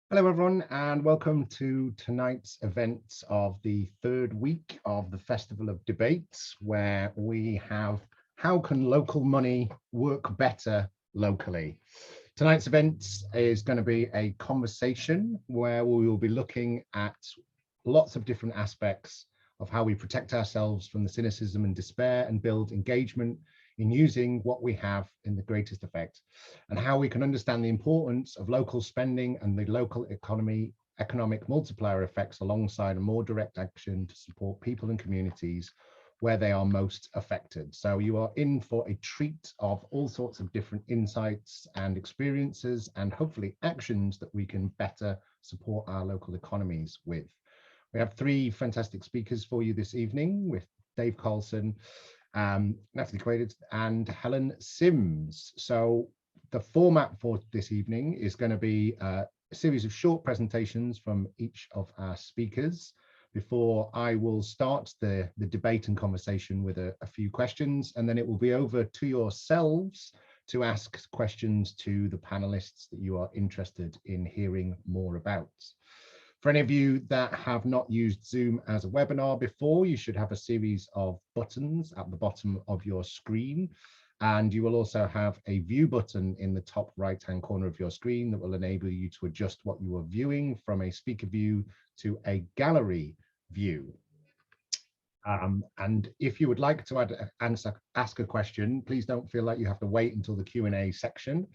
Hello everyone and welcome to tonight's event of the third week of the Festival of Debates, where we have how can local money work better locally. Tonight's event is going to be a conversation where we will be looking at lots of different aspects of how we protect ourselves from the cynicism and despair and build engagement in using what we have in the greatest effect, and how we can understand the importance of local spending and the local economic multiplier effects alongside a more direct action to support people and communities where they are most affected. So you are in for a treat of all sorts of different insights and experiences and hopefully actions that we can better support our local economies with. We have three fantastic speakers for you this evening with Dave Carlson, Natalie Quadrant and Helen Sims. So the format for this evening is going to be a series of short presentations from each of our speakers before I will start the debate and conversation with a few questions, and then it will be over to yourselves to ask questions to the panelists that you are interested in hearing more about. For any of you that have not used Zoom as a webinar before, you should have a series of buttons at the bottom of your screen. And you will also have a view button in the top right-hand corner of your screen that will enable you to adjust what you are viewing from a speaker view to a gallery view. And if you would like to ask a question, please don't feel like you have to wait until the Q&A section.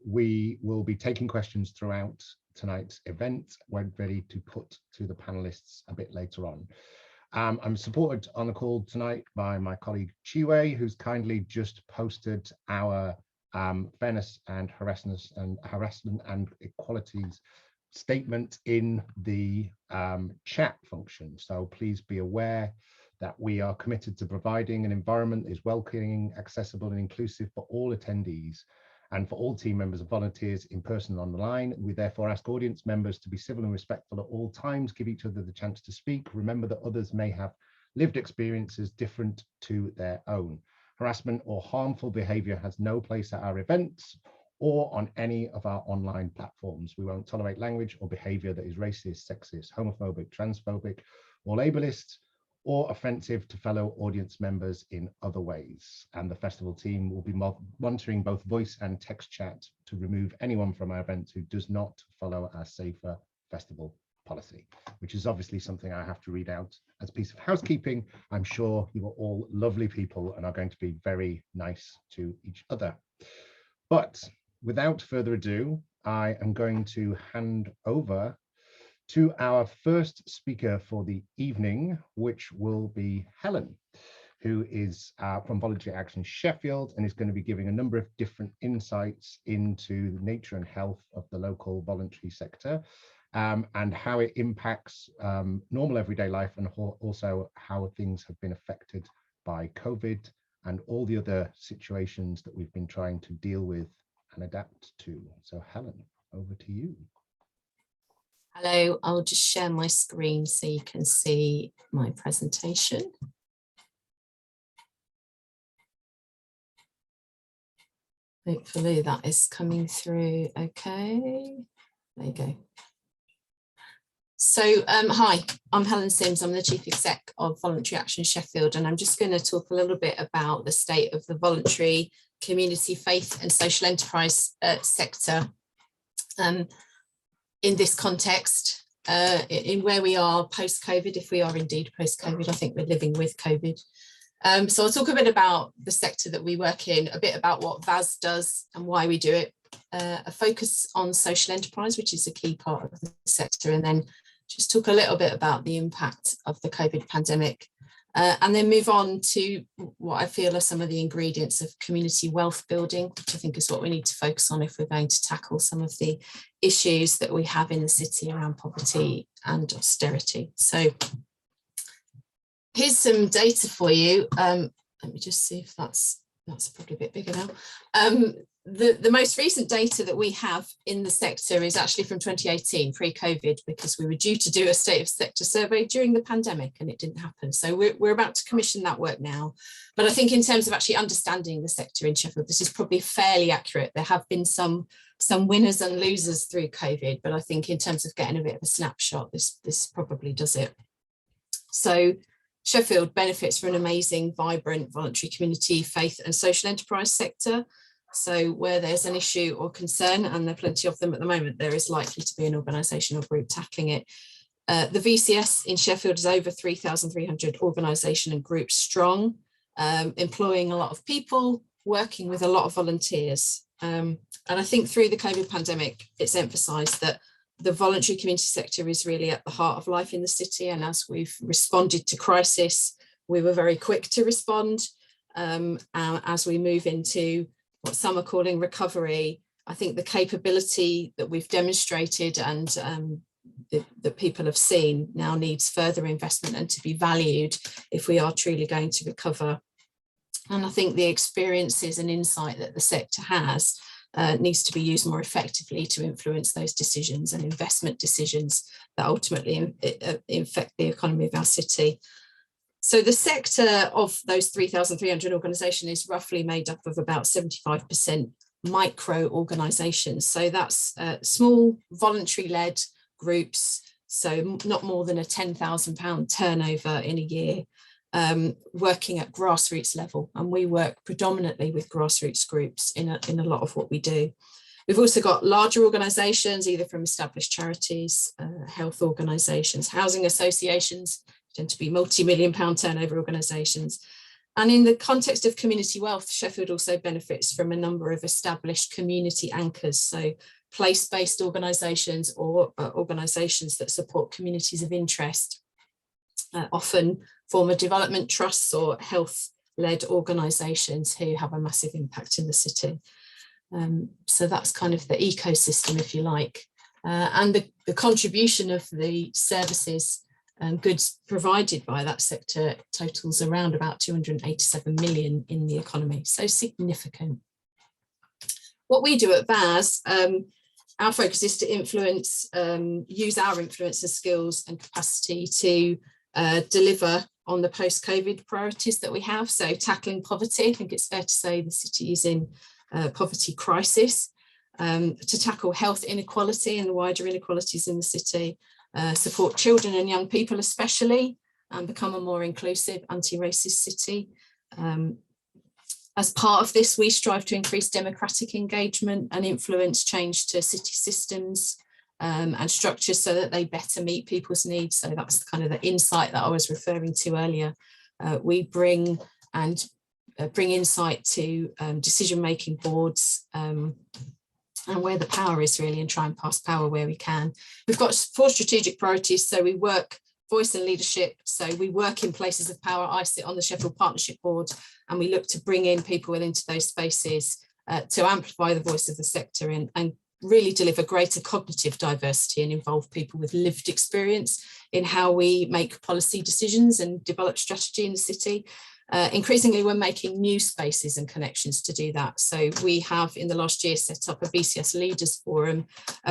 We will be taking questions throughout tonight's event. We're ready to put to the panelists a bit later on. I'm supported on the call tonight by my colleague Chiwe, who's kindly just posted our fairness and harassment and equalities statement in the chat function. So please be aware that we are committed to providing an environment that is welcoming, accessible and inclusive for all attendees and for all team members and volunteers in person and online. We therefore ask audience members to be civil and respectful at all times, give each other the chance to speak. Remember that others may have lived experiences different to their own. Harassment or harmful behaviour has no place at our events or on any of our online platforms. We won't tolerate language or behaviour that is racist, sexist, homophobic, transphobic, or ableist, or offensive to fellow audience members in other ways. And the festival team will be monitoring both voice and text chat to remove anyone from our events who does not follow our safer festival policy, which is obviously something I have to read out as a piece of housekeeping. I'm sure you are all lovely people and are going to be very nice to each other. But without further ado, I am going to hand over to our first speaker for the evening, which will be Helen, who is from Voluntary Action Sheffield and is going to be giving a number of different insights into the nature and health of the local voluntary sector and how it impacts normal everyday life, and also how things have been affected by COVID and all the other situations that we've been trying to deal with and adapt to. So Helen, over to you. Hello, I'll just share my screen so you can see my presentation. Hopefully that is coming through okay. There you go. So hi, I'm Helen Sims. I'm the Chief Exec of Voluntary Action Sheffield, and I'm just going to talk a little bit about the state of the voluntary community, faith and social enterprise sector in this context, in where we are post-COVID, if we are indeed post-COVID. I think we're living with COVID. So I'll talk a bit about the sector that we work in, a bit about what VAS does and why we do it, a focus on social enterprise, which is a key part of the sector, and then just talk a little bit about the impact of the COVID pandemic, and then move on to what I feel are some of the ingredients of community wealth building, which I think is what we need to focus on if we're going to tackle some of the issues that we have in the city around poverty and austerity. So here's some data for you. Let me just see if that's probably a bit bigger now. the most recent data that we have in the sector is actually from 2018, pre-COVID, because we were due to do a state of sector survey during the pandemic and it didn't happen. So we're about to commission that work now. But I think in terms of actually understanding the sector in Sheffield, this is probably fairly accurate. There have been some winners and losers through COVID, but I think in terms of getting a bit of a snapshot, this probably does it. So Sheffield benefits from an amazing, vibrant voluntary community, faith and social enterprise sector. So where there's an issue or concern, and there are plenty of them at the moment, there is likely to be an organisation or group tackling it. The VCS in Sheffield is over 3,300 organisation and groups strong, employing a lot of people, working with a lot of volunteers. And I think through the COVID pandemic, it's emphasised that the voluntary community sector is really at the heart of life in the city. And as we've responded to crisis, we were very quick to respond. As we move into what some are calling recovery, I think the capability that we've demonstrated and that people have seen now needs further investment and to be valued if we are truly going to recover. And I think the experiences and insight that the sector has needs to be used more effectively to influence those decisions and investment decisions that ultimately affect the economy of our city. So the sector of those 3,300 organisations is roughly made up of about 75% micro organisations. So that's small voluntary-led groups, so not more than a £10,000 turnover in a year, working at grassroots level. And we work predominantly with grassroots groups in a lot of what we do. We've also got larger organisations, either from established charities, health organisations, housing associations, tend to be multi-million pound turnover organisations. And in the context of community wealth, Sheffield also benefits from a number of established community anchors, so place-based organisations or organisations that support communities of interest, often former development trusts or health-led organisations who have a massive impact in the city. So that's kind of the ecosystem, if you like. And the contribution of the services and goods provided by that sector totals around about 287 million in the economy, so significant. What we do at VAS, our focus is to influence, use our influence and skills and capacity to deliver on the post-COVID priorities that we have. So tackling poverty, I think it's fair to say the city is in poverty crisis, to tackle health inequality and the wider inequalities in the city, support children and young people especially, and become a more inclusive anti-racist city. As part of this, we strive to increase democratic engagement and influence change to city systems and structures so that they better meet people's needs. So that's kind of the insight that I was referring to earlier. We bring insight to decision-making boards and where the power is really, and try and pass power where we can. We've got 4 strategic priorities. So we work voice and leadership. So we work in places of power. I sit on the Sheffield Partnership Board, and we look to bring in people into those spaces to amplify the voice of the sector and really deliver greater cognitive diversity and involve people with lived experience in how we make policy decisions and develop strategy in the city. Increasingly, we're making new spaces and connections to do that. So we have in the last year set up a VCS Leaders Forum,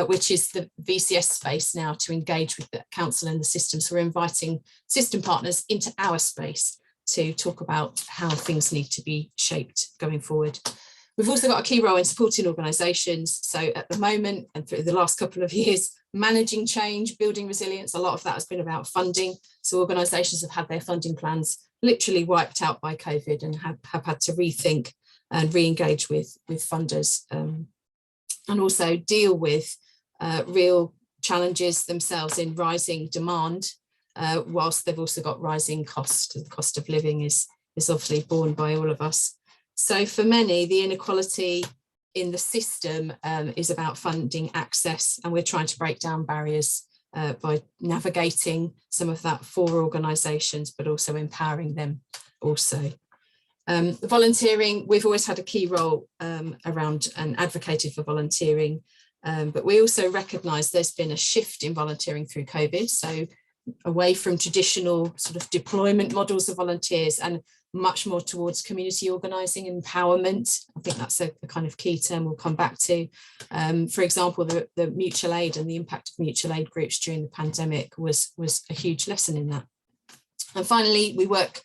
which is the VCS space now to engage with the council and the system. So we're inviting system partners into our space to talk about how things need to be shaped going forward. We've also got a key role in supporting organisations. So at the moment and through the last couple of years, managing change, building resilience, a lot of that has been about funding. So organisations have had their funding plans literally wiped out by COVID and have had to rethink and re-engage with funders and also deal with real challenges themselves in rising demand, whilst they've also got rising cost. The cost of living is obviously borne by all of us. So for many, the inequality in the system is about funding access, and we're trying to break down barriers by navigating some of that for organisations, but also empowering them also. Volunteering, we've always had a key role around and advocated for volunteering, but we also recognise there's been a shift in volunteering through COVID, so away from traditional sort of deployment models of volunteers and much more towards community organising and empowerment. I think that's a kind of key term we'll come back to. For example, the mutual aid and the impact of mutual aid groups during the pandemic was a huge lesson in that. And finally, we work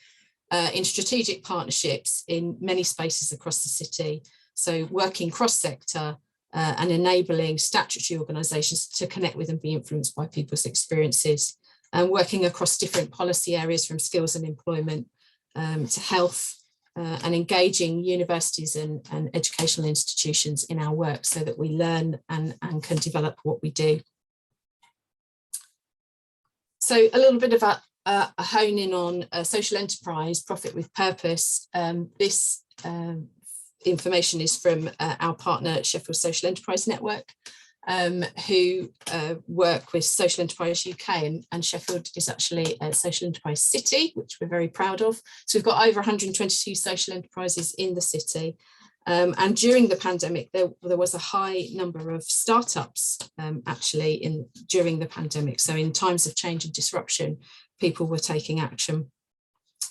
in strategic partnerships in many spaces across the city. So working cross-sector and enabling statutory organisations to connect with and be influenced by people's experiences, and working across different policy areas from skills and employment to health, and engaging universities and educational institutions in our work so that we learn and can develop what we do. So a little bit of a hone in on social enterprise, profit with purpose. This information is from our partner Sheffield Social Enterprise Network, who work with Social Enterprise UK, and Sheffield is actually a social enterprise city, which we're very proud of. So we've got over 122 social enterprises in the city. And during the pandemic, there was a high number of startups actually during the pandemic. So in times of change and disruption, people were taking action.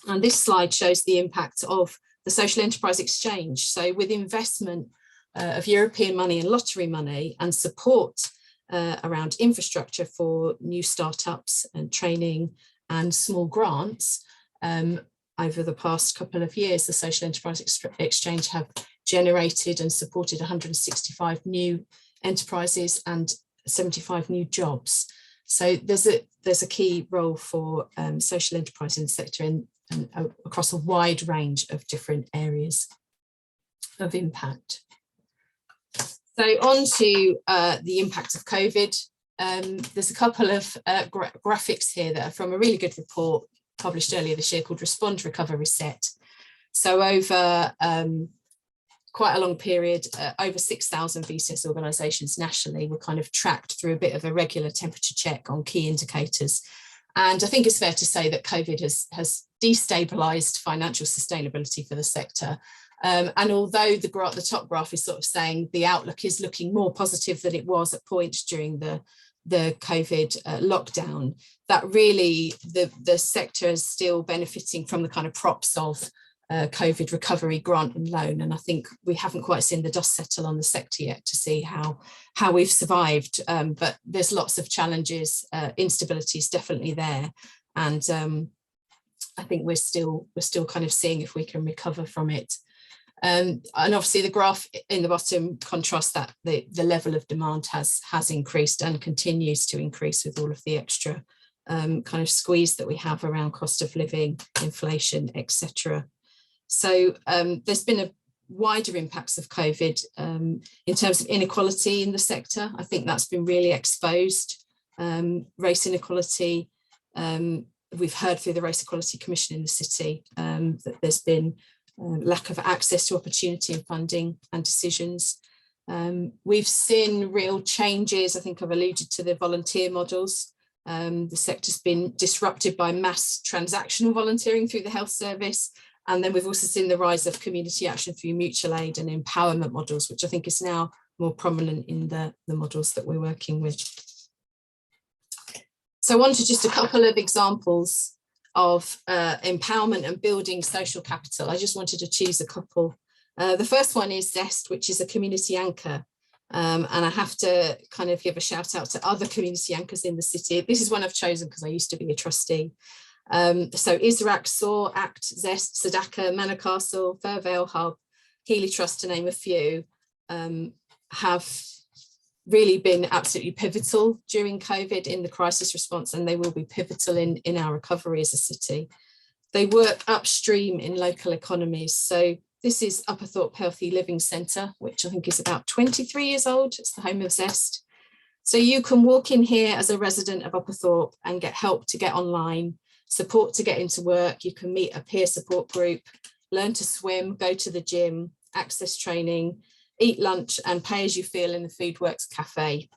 And this slide shows the impact of the social enterprise exchange. So with investment of European money and lottery money and support around infrastructure for new startups and training and small grants, over the past couple of years, the social enterprise exchange have generated and supported 165 new enterprises and 75 new jobs. So there's a key role for social enterprise in the sector and across a wide range of different areas of impact. So on to the impact of COVID. There's a couple of graphics here that are from a really good report published earlier this year called Respond, Recover, Reset. So over quite a long period, over 6,000 VCS organisations nationally were kind of tracked through a bit of a regular temperature check on key indicators. And I think it's fair to say that COVID has destabilised financial sustainability for the sector. And although the top graph is sort of saying the outlook is looking more positive than it was at points during the COVID lockdown, that really the sector is still benefiting from the kind of props of COVID recovery grant and loan. And I think we haven't quite seen the dust settle on the sector yet to see how we've survived. But there's lots of challenges. Instability is definitely there. And I think we're still kind of seeing if we can recover from it. And obviously the graph in the bottom contrasts that the level of demand has increased and continues to increase with all of the extra kind of squeeze that we have around cost of living, inflation, etc. So there's been a wider impacts of COVID in terms of inequality in the sector. I think that's been really exposed. Race inequality, we've heard through the Race Equality Commission in the city that there's been lack of access to opportunity and funding and decisions. We've seen real changes. I think I've alluded to the volunteer models. The sector's been disrupted by mass transactional volunteering through the health service. And then we've also seen the rise of community action through mutual aid and empowerment models, which I think is now more prominent in the models that we're working with. So on to just a couple of examples of empowerment and building social capital. I just wanted to choose a couple. The first one is Zest, which is a community anchor. And I have to kind of give a shout out to other community anchors in the city. This is one I've chosen because I used to be a trustee. So Israq, Saw, ACT, Zest, Sadaka, Manor Castle, Fairvale Hub, Healy Trust, to name a few, have really been absolutely pivotal during COVID in the crisis response, and they will be pivotal in our recovery as a city. They work upstream in local economies. So this is Upperthorpe Healthy Living Centre, which I think is about 23 years old. It's the home of Zest. So you can walk in here as a resident of Upperthorpe and get help to get online, support to get into work. You can meet a peer support group, learn to swim, go to the gym, access training, eat lunch and pay as you feel in the Foodworks cafe,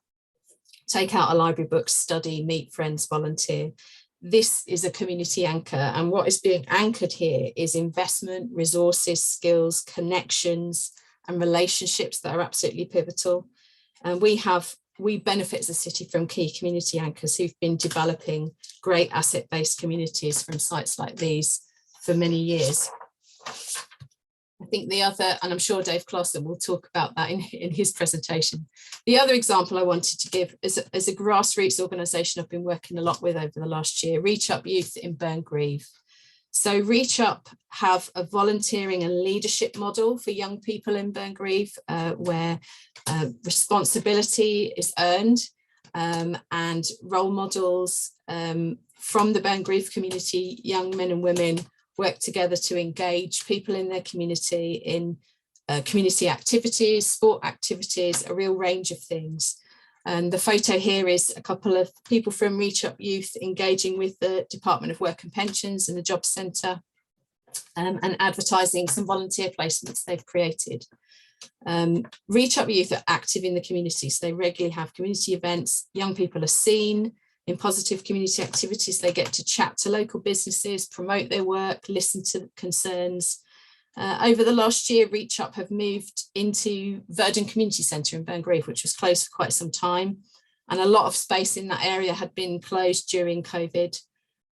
take out a library book, study, meet friends, volunteer. This is a community anchor, and what is being anchored here is investment, resources, skills, connections and relationships that are absolutely pivotal. And we benefit as a city from key community anchors who've been developing great asset-based communities from sites like these for many years. I think the other, and I'm sure Dave Clausen will talk about that in his presentation. The other example I wanted to give is a grassroots organisation I've been working a lot with over the last year, Reach Up Youth in Burngreave. So Reach Up have a volunteering and leadership model for young people in Burngreave, where responsibility is earned, and role models from the Burngreave community, young men and women, work together to engage people in their community in community activities, sport activities, a real range of things. And the photo here is a couple of people from Reach Up Youth engaging with the Department of Work and Pensions and the Jobs Centre, and advertising some volunteer placements they've created. Reach Up Youth are active in the community, so they regularly have community events. Young people are seen in positive community activities. They get to chat to local businesses, promote their work, listen to concerns. Over the last year, Reach Up have moved into Verdon Community Centre in Burngreave, which was closed for quite some time. And a lot of space in that area had been closed during COVID.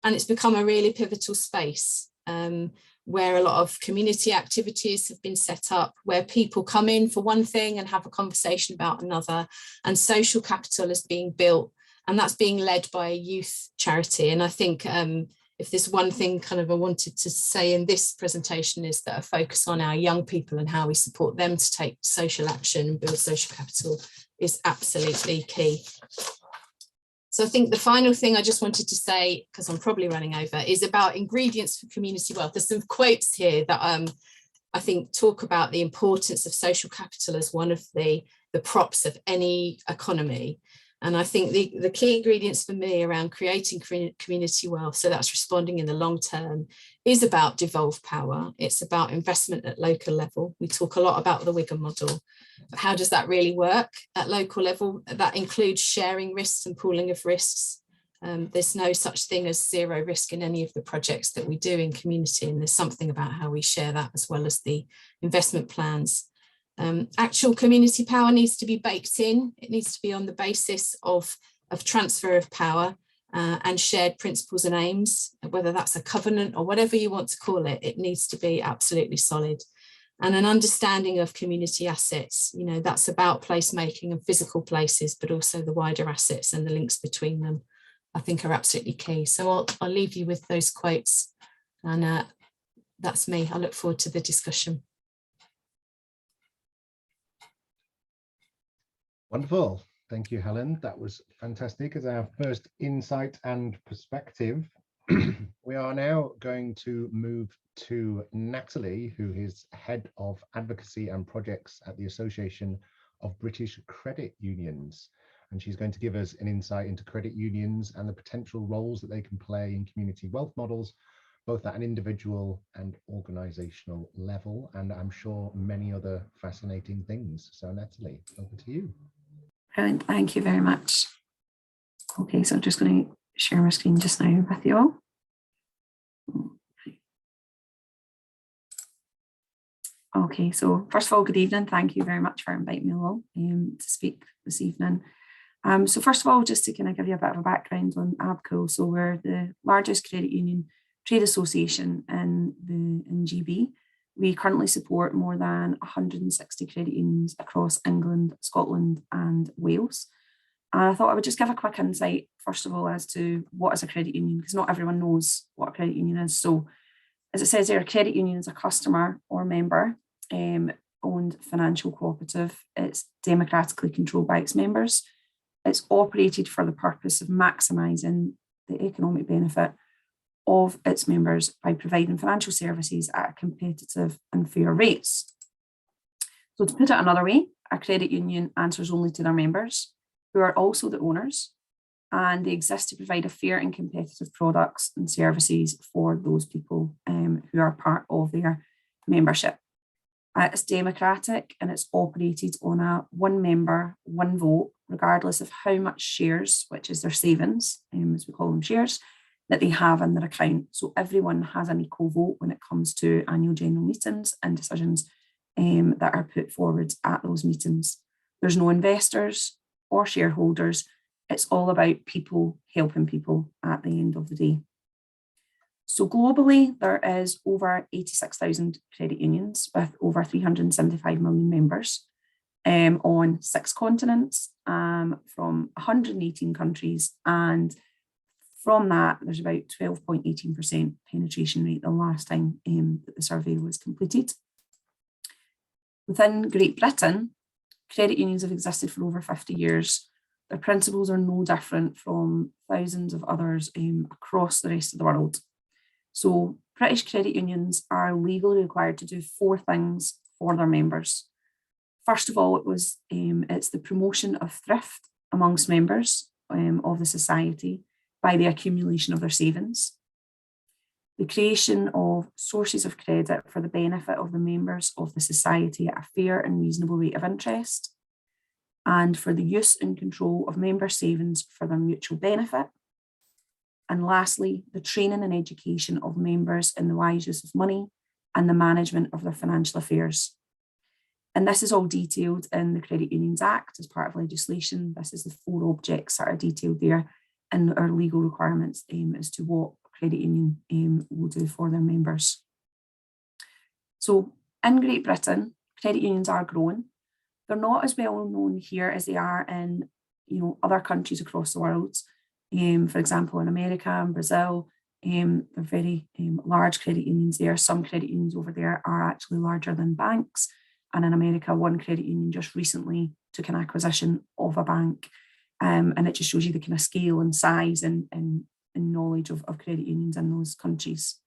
And it's become a really pivotal space where a lot of community activities have been set up, where people come in for one thing and have a conversation about another, and social capital is being built. And that's being led by a youth charity. And I think if there's one thing kind of I wanted to say in this presentation is that a focus on our young people and how we support them to take social action and build social capital is absolutely key. So I think the final thing I just wanted to say, because I'm probably running over, is about ingredients for community wealth. There's some quotes here that I think talk about the importance of social capital as one of the props of any economy. And I think the key ingredients for me around creating community wealth, so that's responding in the long term, is about devolved power. It's about investment at local level. We talk a lot about the Wigan model, but how does that really work at local level? That includes sharing risks and pooling of risks. There's no such thing as zero risk in any of the projects that we do in community, and there's something about how we share that as well as the investment plans. Actual community power needs to be baked in. It needs to be on the basis of transfer of power and shared principles and aims, whether that's a covenant or whatever you want to call it. It needs to be absolutely solid. And an understanding of community assets, you know, that's about placemaking and physical places, but also the wider assets and the links between them, I think are absolutely key. So I'll leave you with those quotes, and that's me. I look forward to the discussion. Wonderful. Thank you, Helen. That was fantastic as our first insight and perspective. We are now going to move to Natalie, who is Head of Advocacy and Projects at the Association of British Credit Unions. And she's going to give us an insight into credit unions and the potential roles that they can play in community wealth models, both at an individual and organizational level, and I'm sure many other fascinating things. So Natalie, over to you. Brilliant, thank you very much. Okay, so I'm just going to share my screen just now with you all. Okay, so first of all, good evening. Thank you very much for inviting me along to speak this evening. So first of all, just to kind of give you a bit of a background on ABCO. So we're the largest credit union trade association in GB. We currently support more than 160 credit unions across England, Scotland and Wales. And I thought I would just give a quick insight, first of all, as to what is a credit union, because not everyone knows what a credit union is. So as it says there, a credit union is a customer or member owned financial cooperative. It's democratically controlled by its members. It's operated for the purpose of maximising the economic benefit of its members by providing financial services at competitive and fair rates. So to put it another way, a credit union answers only to their members, who are also the owners, and they exist to provide a fair and competitive products and services for those people who are part of their membership. It's democratic and it's operated on a one member, one vote, regardless of how much shares, which is their savings, as we call them shares, that they have in their account. So everyone has an equal vote when it comes to annual general meetings and decisions that are put forward at those meetings. There's no investors or shareholders. It's all about people helping people at the end of the day. So globally, there is over 86,000 credit unions with over 375 million members on 6 continents from 118 countries. And from that, there's about 12.18% penetration rate the last time that the survey was completed. Within Great Britain, credit unions have existed for over 50 years. Their principles are no different from thousands of others across the rest of the world. So British credit unions are legally required to do 4 things for their members. First of all, it's the promotion of thrift amongst members of the society by the accumulation of their savings, the creation of sources of credit for the benefit of the members of the society at a fair and reasonable rate of interest, and for the use and control of member savings for their mutual benefit. And lastly, the training and education of members in the wise use of money and the management of their financial affairs. And this is all detailed in the Credit Unions Act as part of legislation. This is the 4 objects that are detailed there in our legal requirements as to what a credit union will do for their members. So in Great Britain, credit unions are growing. They're not as well known here as they are in other countries across the world. For example, in America and Brazil, they're very large credit unions there. Some credit unions over there are actually larger than banks. And in America, one credit union just recently took an acquisition of a bank. And it just shows you the kind of scale and size and knowledge of credit unions in those countries.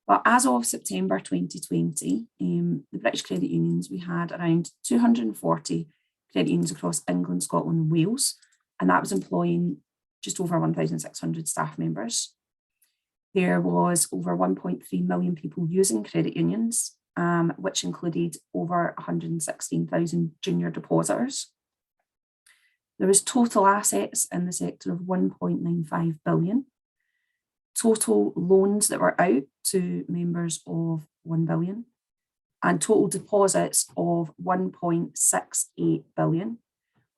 But as of September 2020, the British credit unions, we had around 240 credit unions across England, Scotland and Wales. And that was employing just over 1,600 staff members. There was over 1.3 million people using credit unions, which included over 116,000 junior depositors. There was total assets in the sector of 1.95 billion, total loans that were out to members of 1 billion, and total deposits of 1.68 billion,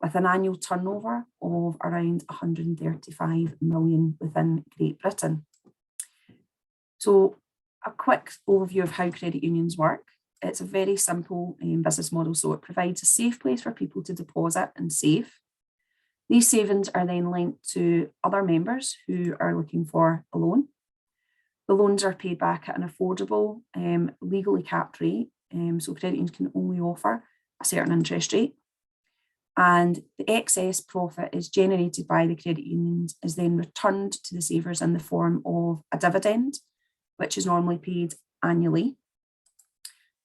with an annual turnover of around 135 million within Great Britain. So a quick overview of how credit unions work. It's a very simple business model. So it provides a safe place for people to deposit and save. These savings are then linked to other members who are looking for a loan. The loans are paid back at an affordable, legally capped rate. So credit unions can only offer a certain interest rate. And the excess profit is generated by the credit unions is then returned to the savers in the form of a dividend, which is normally paid annually.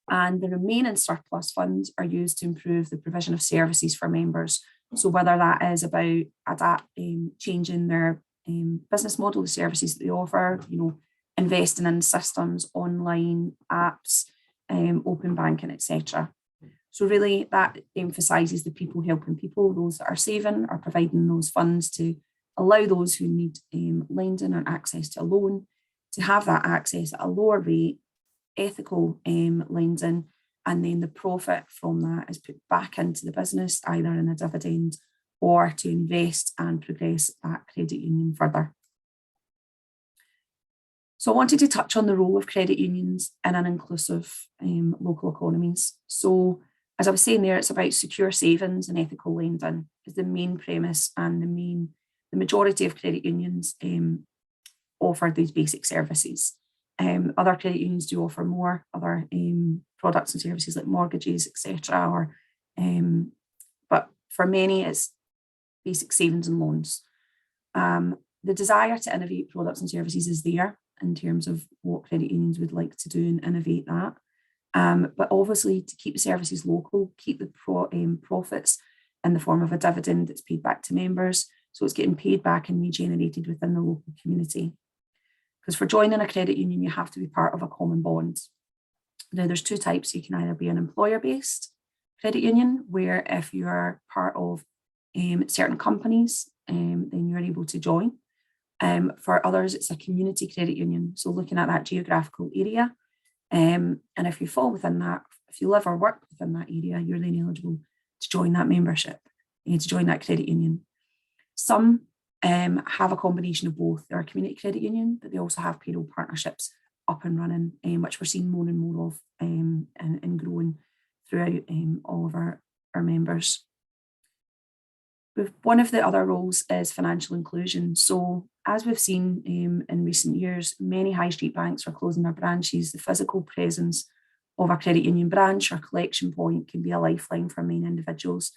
And the remaining surplus funds are used to improve the provision of services for members. So whether that is about changing their business model, the services that they offer, investing in systems, online apps, open banking, etc. So really that emphasises the people helping people, those that are saving are providing those funds to allow those who need lending or access to a loan to have that access at a lower rate, ethical lending, and then the profit from that is put back into the business, either in a dividend or to invest and progress that credit union further. So I wanted to touch on the role of credit unions in an inclusive local economies. So as I was saying there, it's about secure savings and ethical lending is the main premise, and the majority of credit unions offer these basic services. Other credit unions do offer more other products and services like mortgages, etc. But for many, it's basic savings and loans. The desire to innovate products and services is there in terms of what credit unions would like to do and innovate that. But obviously, to keep the services local, keep the profits in the form of a dividend that's paid back to members, so it's getting paid back and regenerated within the local community. Because for joining a credit union, you have to be part of a common bond. Now, there's 2 types. You can either be an employer-based credit union, where if you are part of certain companies, then you're able to join. For others, it's a community credit union. So looking at that geographical area. And if you fall within that, if you live or work within that area, you're then eligible to join that membership, to join that credit union. Some have a combination of both. They're a community credit union, but they also have payroll partnerships up and running, which we're seeing more and more of and growing throughout all of our members. One of the other roles is financial inclusion. So as we've seen in recent years, many high street banks are closing their branches. The physical presence of a credit union branch or collection point can be a lifeline for many individuals,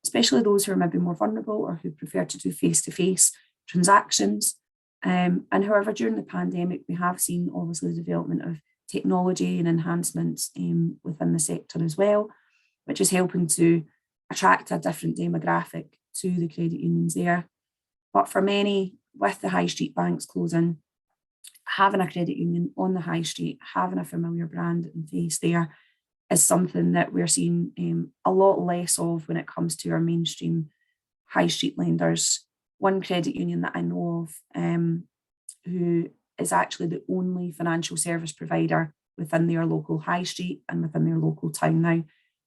especially those who are maybe more vulnerable or who prefer to do face-to-face transactions. And however, during the pandemic, we have seen obviously the development of technology and enhancements within the sector as well, which is helping to attract a different demographic to the credit unions there. But for many, with the high street banks closing, having a credit union on the high street, having a familiar brand and face there is something that we're seeing a lot less of when it comes to our mainstream high street lenders. One credit union that I know of who is actually the only financial service provider within their local high street and within their local town now.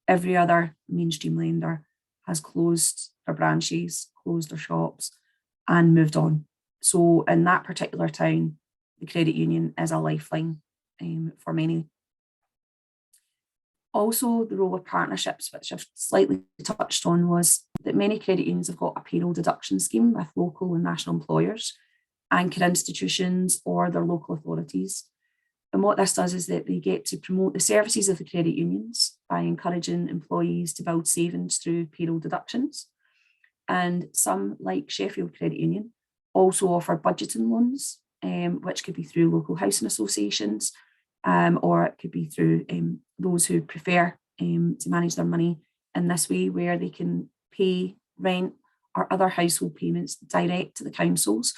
Every other mainstream lender has closed their branches, closed their shops and moved on. So in that particular town, the credit union is a lifeline for many. Also, the role of partnerships, which I've slightly touched on, was that many credit unions have got a payroll deduction scheme with local and national employers, anchor institutions or their local authorities. And what this does is that they get to promote the services of the credit unions by encouraging employees to build savings through payroll deductions. And some, like Sheffield Credit Union, also offer budgeting loans, which could be through local housing associations, or it could be through those who prefer to manage their money in this way, where they can pay rent or other household payments direct to the councils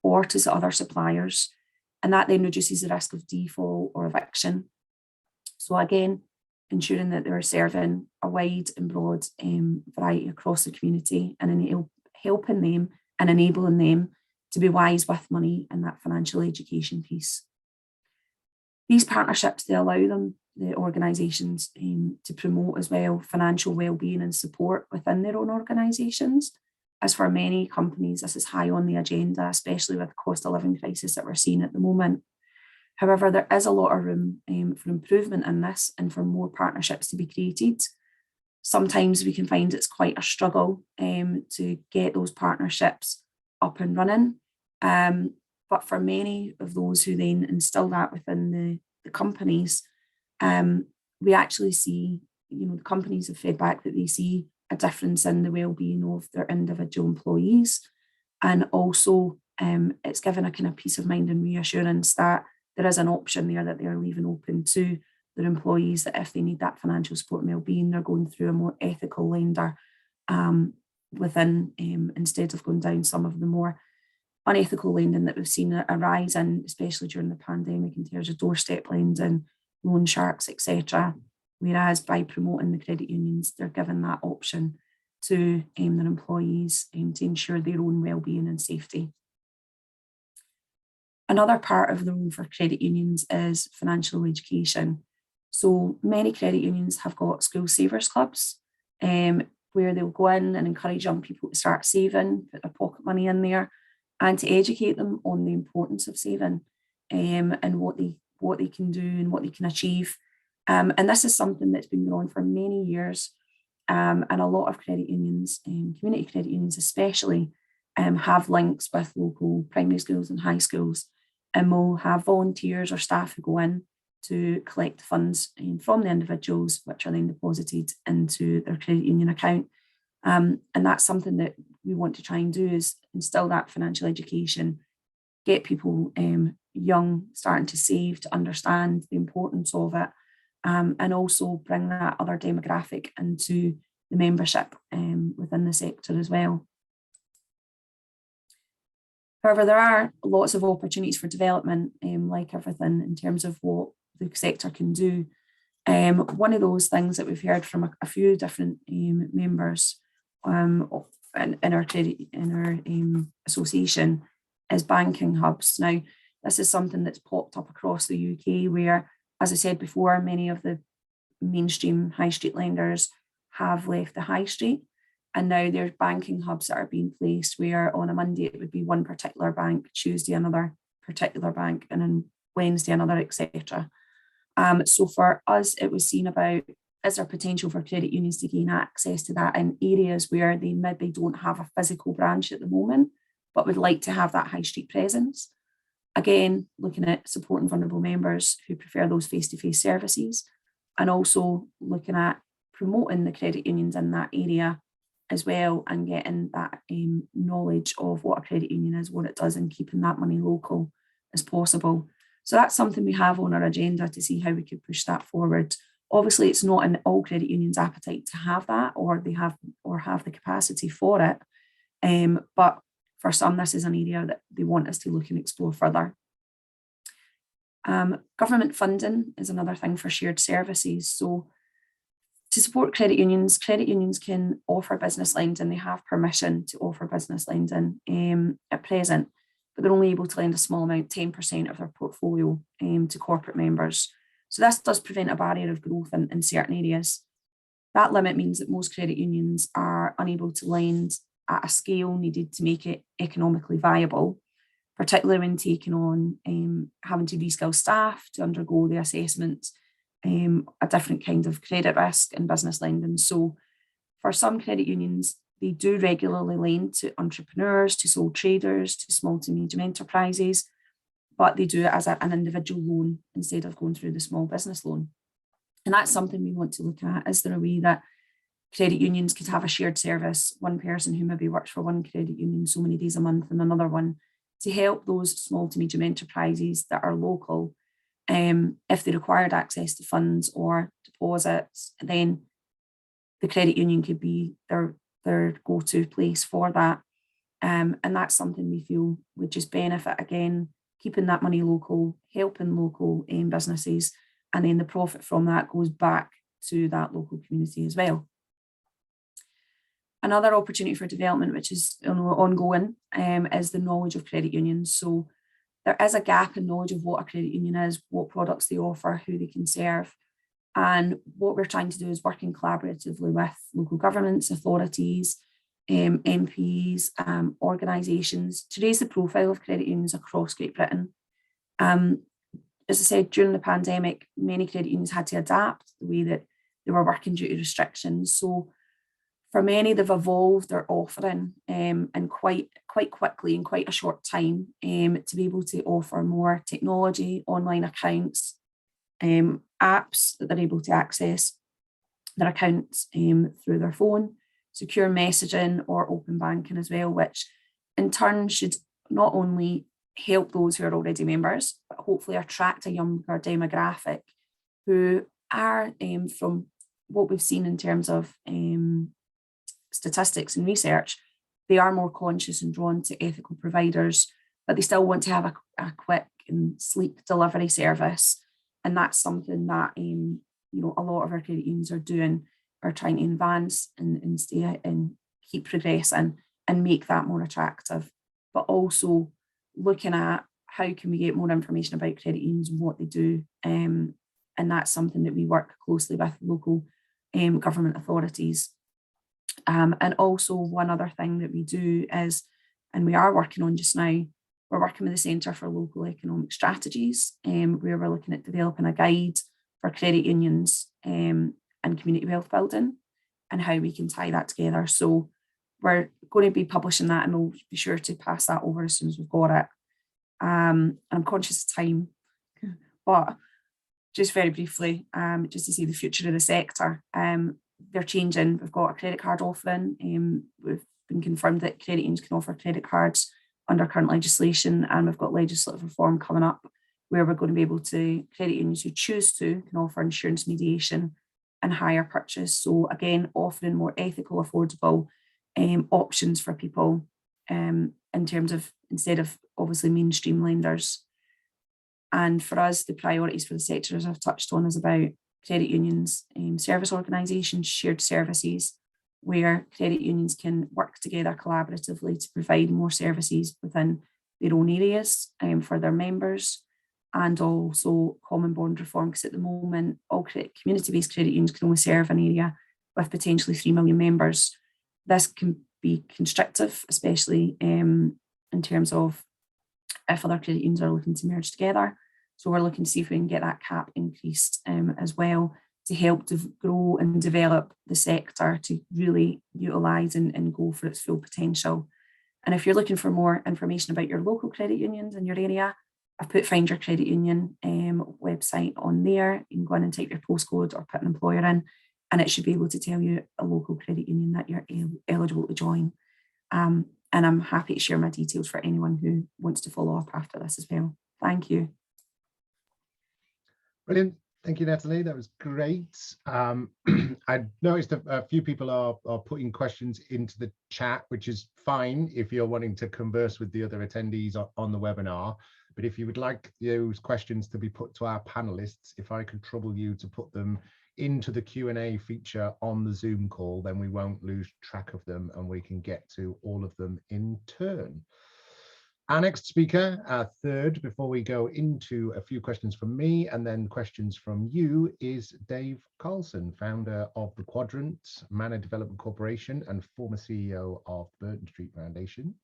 or to other suppliers. And that then reduces the risk of default or eviction. So again, ensuring that they're serving a wide and broad variety across the community and helping them and enabling them to be wise with money and that financial education piece. These partnerships, they allow them, the organisations, to promote as well financial well-being and support within their own organisations. As for many companies, this is high on the agenda, especially with the cost of living crisis that we're seeing at the moment. However, there is a lot of room for improvement in this and for more partnerships to be created. Sometimes we can find it's quite a struggle to get those partnerships up and running. But for many of those who then instill that within the companies, we actually see, the companies have fed back that they see a difference in the well-being of their individual employees. And also it's given a kind of peace of mind and reassurance that there is an option there that they're leaving open to their employees, that if they need that financial support and well-being, they're going through a more ethical lender within, instead of going down some of the more unethical lending that we've seen a rise in, especially during the pandemic, in terms of doorstep lending, loan sharks, etc. Whereas by promoting the credit unions, they're given that option to their employees to ensure their own well-being and safety. Another part of the role for credit unions is financial education. So many credit unions have got school savers clubs where they'll go in and encourage young people to start saving, put their pocket money in there, and to educate them on the importance of saving and what they can do and what they can achieve. And this is something that's been going on for many years. And a lot of credit unions, community credit unions especially, have links with local primary schools and high schools, and will have volunteers or staff who go in to collect funds from the individuals, which are then deposited into their credit union account. And that's something that we want to try and do, is instill that financial education, get people young, starting to save, to understand the importance of it, and also bring that other demographic into the membership within the sector as well. However, there are lots of opportunities for development, like everything, in terms of what the sector can do. One of those things that we've heard from a few different members in our association is banking hubs. Now, this is something that's popped up across the UK, where, as I said before, many of the mainstream high street lenders have left the high street, And now there's banking hubs that are being placed where on a Monday it would be one particular bank, Tuesday another particular bank, and then Wednesday another, etc. So for us, it was seen about, is there potential for credit unions to gain access to that in areas where they maybe don't have a physical branch at the moment, but would like to have that high street presence. Again, looking at supporting vulnerable members who prefer those face-to-face services, and also looking at promoting the credit unions in that area as well, and getting that knowledge of what a credit union is, what it does, and keeping that money local as possible. So that's something we have on our agenda to see how we could push that forward. Obviously, it's not in all credit unions' appetite to have that, or they have the capacity for it. But for some, this is an area that they want us to look and explore further. Government funding is another thing for shared services. So to support credit unions can offer business lending. They have permission to offer business lending at present, but they're only able to lend a small amount, 10% of their portfolio, to corporate members. So this does prevent a barrier of growth in certain areas. That limit means that most credit unions are unable to lend at a scale needed to make it economically viable, particularly when taking on having to reskill staff to undergo the assessment, a different kind of credit risk in business lending. So for some credit unions, they do regularly lend to entrepreneurs, to sole traders, to small to medium enterprises, but they do it as an individual loan instead of going through the small business loan. And that's something we want to look at. Is there a way that credit unions could have a shared service, one person who maybe works for one credit union so many days a month and another one, to help those small to medium enterprises that are local, if they required access to funds or deposits, then the credit union could be their go-to place for that. And that's something we feel would just benefit, again, keeping that money local, helping local businesses, and then the profit from that goes back to that local community as well. Another opportunity for development, which is ongoing, is the knowledge of credit unions. So there is a gap in knowledge of what a credit union is, what products they offer, who they can serve. And what we're trying to do is working collaboratively with local governments, authorities, MPs, organisations to raise the profile of credit unions across Great Britain. As I said, during the pandemic, many credit unions had to adapt the way that they were working due to restrictions. So for many, they've evolved their offering and quite quickly, in quite a short time, to be able to offer more technology, online accounts, apps that they're able to access their accounts through their phone, secure messaging or open banking as well, which in turn should not only help those who are already members, but hopefully attract a younger demographic who are, from what we've seen in terms of statistics and research, they are more conscious and drawn to ethical providers, but they still want to have a quick and sleek delivery service. And that's something that a lot of our credit unions are doing, are trying to advance and stay and keep progressing and make that more attractive, but also looking at how can we get more information about credit unions and what they do. And that's something that we work closely with local government authorities. And also one other thing that we do is, and we are working on just now, we're working with the Centre for Local Economic Strategies, where we're looking at developing a guide for credit unions and community wealth building and how we can tie that together. So we're going to be publishing that, and we'll be sure to pass that over as soon as we've got it. I'm conscious of time, but just very briefly, just to see the future of the sector. They're changing. We've got a credit card offering. We've been confirmed that credit unions can offer credit cards under current legislation, and we've got legislative reform coming up where we're going to be able to, credit unions who choose to can offer insurance mediation and hire purchase. So again, offering more ethical, affordable options for people in terms of, instead of obviously mainstream lenders. And for us, the priorities for the sector, as I've touched on, is about credit unions, service organisations, shared services, where credit unions can work together collaboratively to provide more services within their own areas for their members, and also common bond reform, because at the moment all community-based credit unions can only serve an area with potentially 3 million members, this can be constrictive, especially in terms of if other credit unions are looking to merge together. So we're looking to see if we can get that cap increased as well, to help to grow and develop the sector to really utilise and go for its full potential. And if you're looking for more information about your local credit unions in your area, I've put Find Your Credit Union website on there. You can go in and type your postcode or put an employer in, and it should be able to tell you a local credit union that you're eligible to join. And I'm happy to share my details for anyone who wants to follow up after this as well. Thank you. Brilliant. Thank you, Natalie. That was great. I noticed a few people are putting questions into the chat, which is fine if you're wanting to converse with the other attendees on the webinar. But if you would like those questions to be put to our panelists, if I could trouble you to put them into the Q&A feature on the Zoom call, then we won't lose track of them and we can get to all of them in turn. Our next speaker, our third, before we go into a few questions from me and then questions from you, is Dave Carlson, founder of the Quadrant Manor Development Corporation and former CEO of Burton Street Foundation.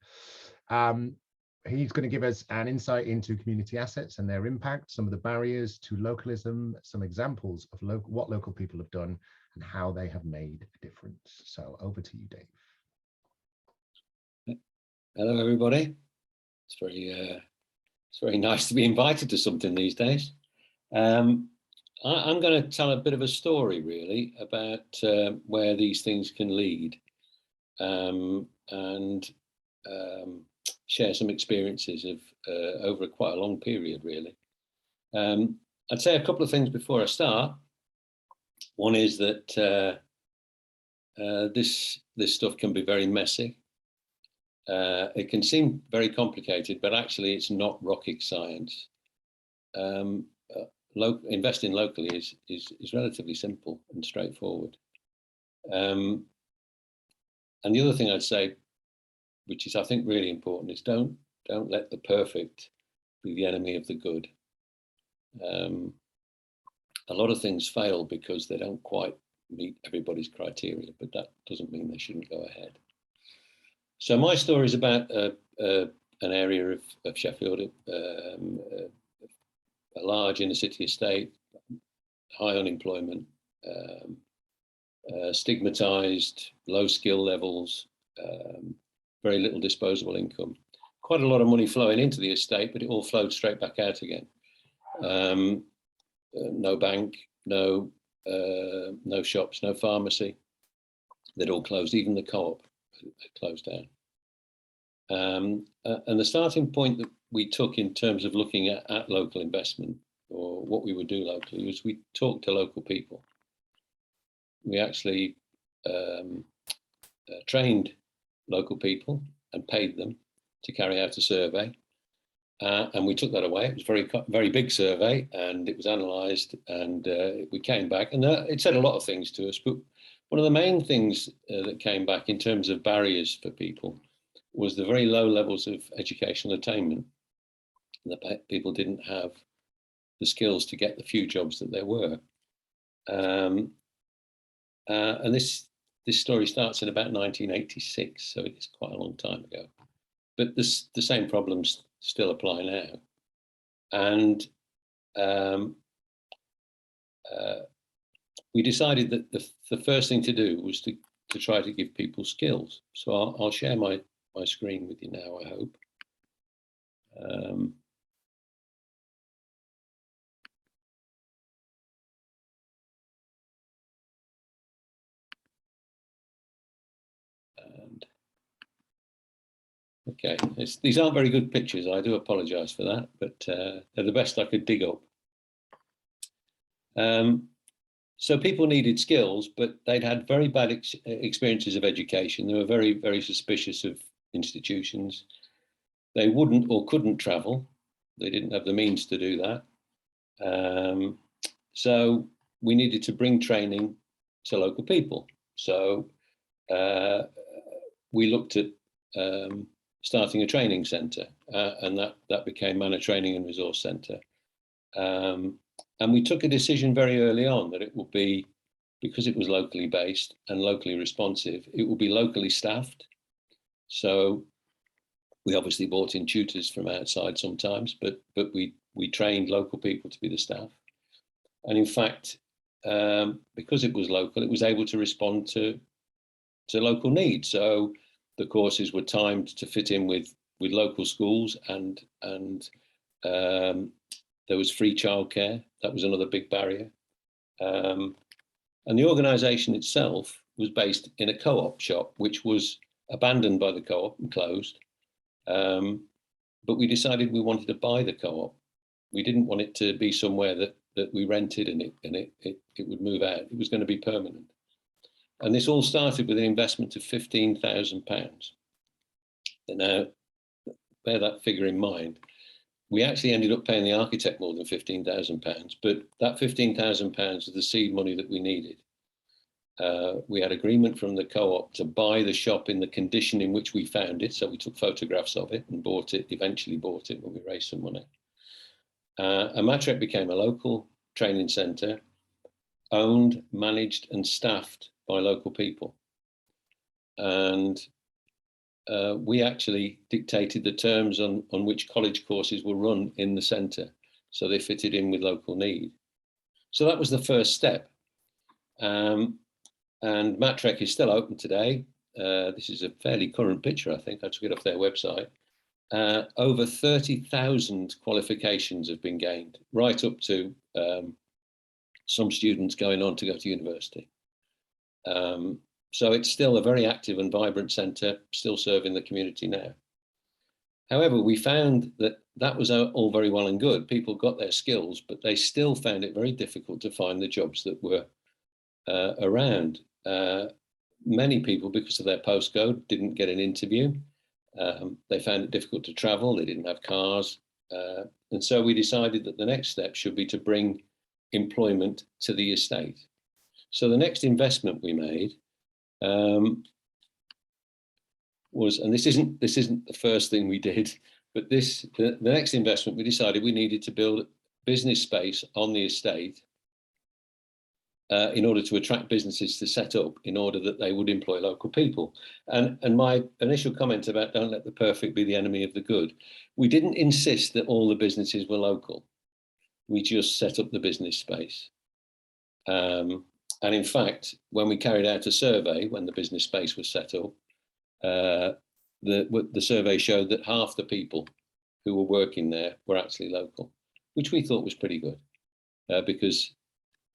He's going to give us an insight into community assets and their impact, some of the barriers to localism, some examples of what local people have done and how they have made a difference. So over to you, Dave. Hello, everybody. It's very nice to be invited to something these days. I'm going to tell a bit of a story, really, about where these things can lead, and share some experiences of over quite a long period, really. I'd say a couple of things before I start. One is that this stuff can be very messy. It can seem very complicated, but actually it's not rocket science. Investing locally is relatively simple and straightforward. And the other thing I'd say, which is I think really important, is don't let the perfect be the enemy of the good. A lot of things fail because they don't quite meet everybody's criteria, but that doesn't mean they shouldn't go ahead. So my story is about an area of Sheffield, a large inner city estate, high unemployment, stigmatized, low skill levels, very little disposable income. Quite a lot of money flowing into the estate, but it all flowed straight back out again. No bank, no shops, no pharmacy. They'd all closed, even the co-op had closed down. And the starting point that we took in terms of looking at local investment, or what we would do locally, was we talked to local people. We actually trained local people and paid them to carry out a survey. And we took that away. It was a very big survey, and it was analysed, and we came back, and it said a lot of things to us. But one of the main things that came back in terms of barriers for people was the very low levels of educational attainment. That people didn't have the skills to get the few jobs that there were. And this story starts in about 1986, so it's quite a long time ago. But the same problems still apply now. And we decided that the first thing to do was to try to give people skills. So I'll share my screen with you now, I hope. Okay, these aren't very good pictures. I do apologise for that, but they're the best I could dig up. So people needed skills, but they'd had very bad experiences of education. They were very, very suspicious of institutions. They wouldn't or couldn't travel. They didn't have the means to do that. So we needed to bring training to local people. So we looked at starting a training centre, and that became Manor Training and Resource Centre. And we took a decision very early on that it would be because it was locally based and locally responsive, it would be locally staffed. So we obviously brought in tutors from outside sometimes, but we trained local people to be the staff. And in fact, because it was local, it was able to respond to local needs. So the courses were timed to fit in with local schools, and there was free childcare. That was another big barrier. And the organisation itself was based in a co-op shop, which was abandoned by the co-op and closed. But we decided we wanted to buy the co-op. We didn't want it to be somewhere that we rented and it would move out. It was going to be permanent. And this all started with an investment of £15,000. Now, bear that figure in mind. We actually ended up paying the architect more than £15,000, but that £15,000 was the seed money that we needed. We had agreement from the co-op to buy the shop in the condition in which we found it. So we took photographs of it and eventually bought it when we raised some money. And Matrec became a local training centre, owned, managed and staffed by local people. And we actually dictated the terms on which college courses were run in the centre. So they fitted in with local need. So that was the first step. And Matrec is still open today. This is a fairly current picture, I think. I took it off their website. Over 30,000 qualifications have been gained, right up to some students going on to go to university. So it's still a very active and vibrant centre, still serving the community now. However, we found that was all very well and good. People got their skills, but they still found it very difficult to find the jobs that were around. Many people, because of their postcode, didn't get an interview. They found it difficult to travel. They didn't have cars. And so we decided that the next step should be to bring employment to the estate. So the next investment we made was, and this isn't the first thing we did, but the next investment, we decided we needed to build business space on the estate in order to attract businesses to set up, in order that they would employ local people. And my initial comment about don't let the perfect be the enemy of the good, we didn't insist that all the businesses were local. We just set up the business space. And in fact, when we carried out a survey, when the business space was set up, the survey showed that half the people who were working there were actually local, which we thought was pretty good, because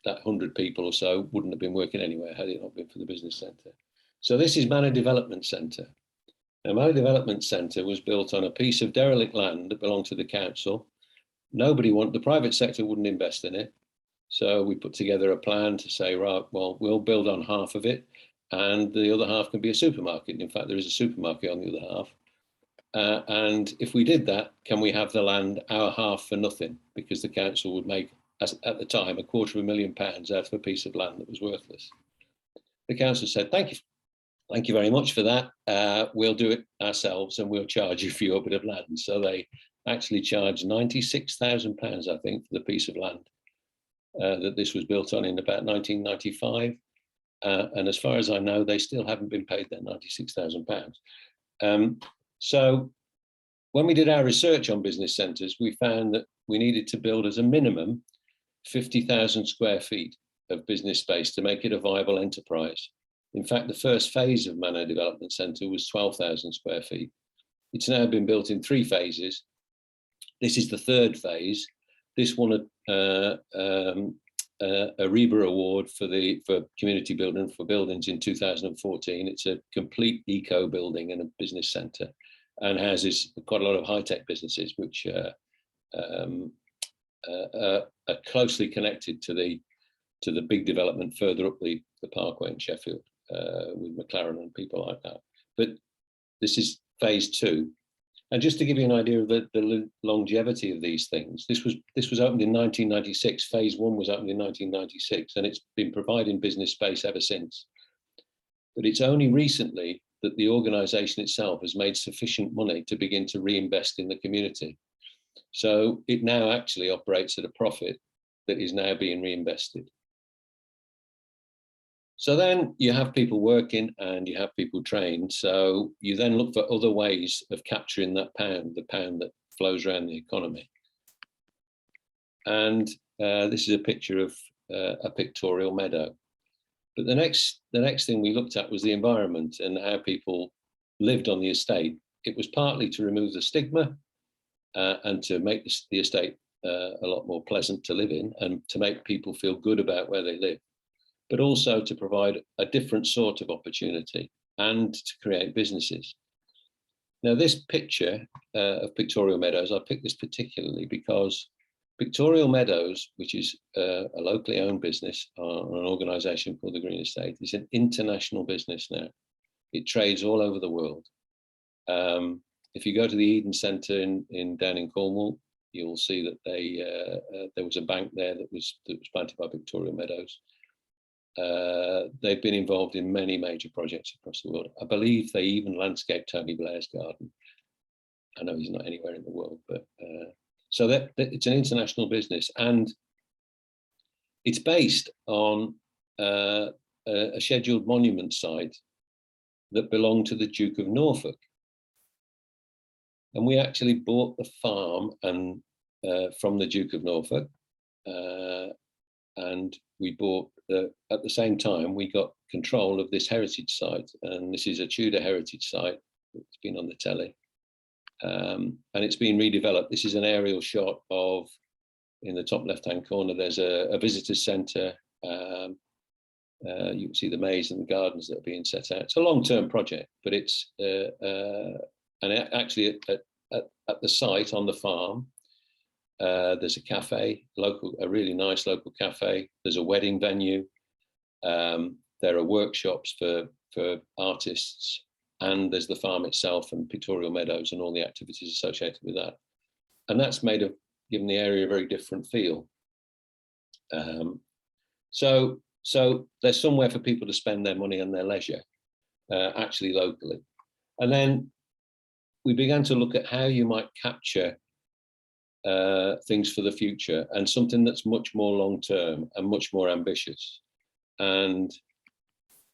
that 100 people or so wouldn't have been working anywhere had it not been for the business centre. So this is Manor Development Centre. Now, Manor Development Centre was built on a piece of derelict land that belonged to the council. The private sector wouldn't invest in it. So we put together a plan to say, right, well, we'll build on half of it and the other half can be a supermarket. In fact, there is a supermarket on the other half. And if we did that, can we have the land, our half, for nothing? Because the council would make, at the time, £250,000 out of a piece of land that was worthless. The council said, thank you very much for that. We'll do it ourselves and we'll charge you for your bit of land. So they actually charged £96,000, I think, for the piece of land that this was built on in about 1995. And as far as I know, they still haven't been paid their £96,000. So when we did our research on business centres, we found that we needed to build as a minimum 50,000 square feet of business space to make it a viable enterprise. In fact, the first phase of Manor Development Centre was 12,000 square feet. It's now been built in 3 phases. This is the 3rd phase. This won a REBA award for community building for buildings in 2014. It's a complete eco building and a business centre, and houses quite a lot of high-tech businesses which are closely connected to the big development further up the parkway in Sheffield with McLaren and people like that. But this is phase 2. And just to give you an idea of the longevity of these things, this was opened in 1996. Phase 1 was opened in 1996, and it's been providing business space ever since. But it's only recently that the organisation itself has made sufficient money to begin to reinvest in the community. So it now actually operates at a profit that is now being reinvested. So then you have people working and you have people trained. So you then look for other ways of capturing that pound, the pound that flows around the economy. And this is a picture of a pictorial meadow. But the next thing we looked at was the environment and how people lived on the estate. It was partly to remove the stigma and to make the estate a lot more pleasant to live in and to make people feel good about where they live, but also to provide a different sort of opportunity and to create businesses. Now, this picture of Pictorial Meadows, I picked this particularly because Pictorial Meadows, which is a locally owned business on an organisation called the Green Estate, is an international business now. It trades all over the world. If you go to the Eden Centre down in Cornwall, you'll see that there was a bank there that was planted by Pictorial Meadows. They've been involved in many major projects across the world. I believe they even landscaped Tony Blair's garden. I know he's not anywhere in the world, but so that it's an international business, and it's based on a scheduled monument site that belonged to the Duke of Norfolk. And we actually bought the farm and from the Duke of Norfolk, and we bought at the same time we got control of this heritage site, and this is a Tudor heritage site. It's been on the telly, and it's been redeveloped. This is an aerial shot of, in the top left-hand corner, there's a visitor's centre. You can see the maze and the gardens that are being set out. It's a long-term project, but it's and actually at the site on the farm, there's a cafe, a really nice local cafe. There's a wedding venue. There are workshops for artists, and there's the farm itself and Pictorial Meadows and all the activities associated with that. And that's given the area a very different feel. So there's somewhere for people to spend their money and their leisure, actually locally. And then we began to look at how you might capture things for the future, and something that's much more long-term and much more ambitious. And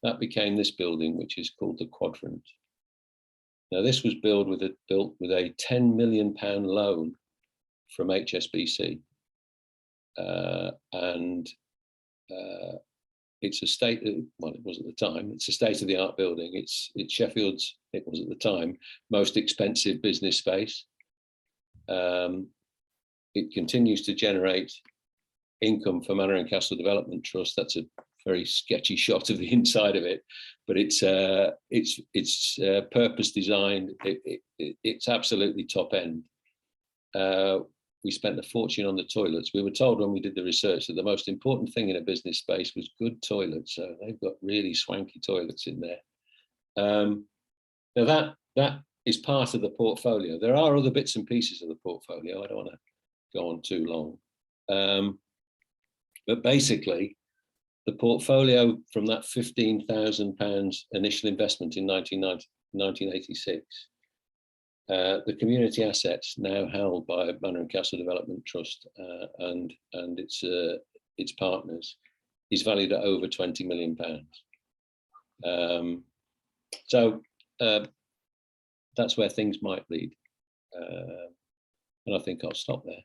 that became this building, which is called the Quadrant. Now, this was built with a £10 million loan from HSBC, and it's a it was at the time, it's a state-of-the-art building. It's Sheffield's, it was at the time, most expensive business space. It continues to generate income for Manor and Castle Development Trust. That's a very sketchy shot of the inside of it, but it's purpose designed. It's absolutely top end. We spent a fortune on the toilets. We were told when we did the research that the most important thing in a business space was good toilets. So they've got really swanky toilets in there. Now that is part of the portfolio. There are other bits and pieces of the portfolio. I don't want to go on too long. But basically, the portfolio from that £15,000 initial investment in 1986, the community assets now held by Manor and Castle Development Trust and its partners is valued at over £20 million. So that's where things might lead, and I think I'll stop there.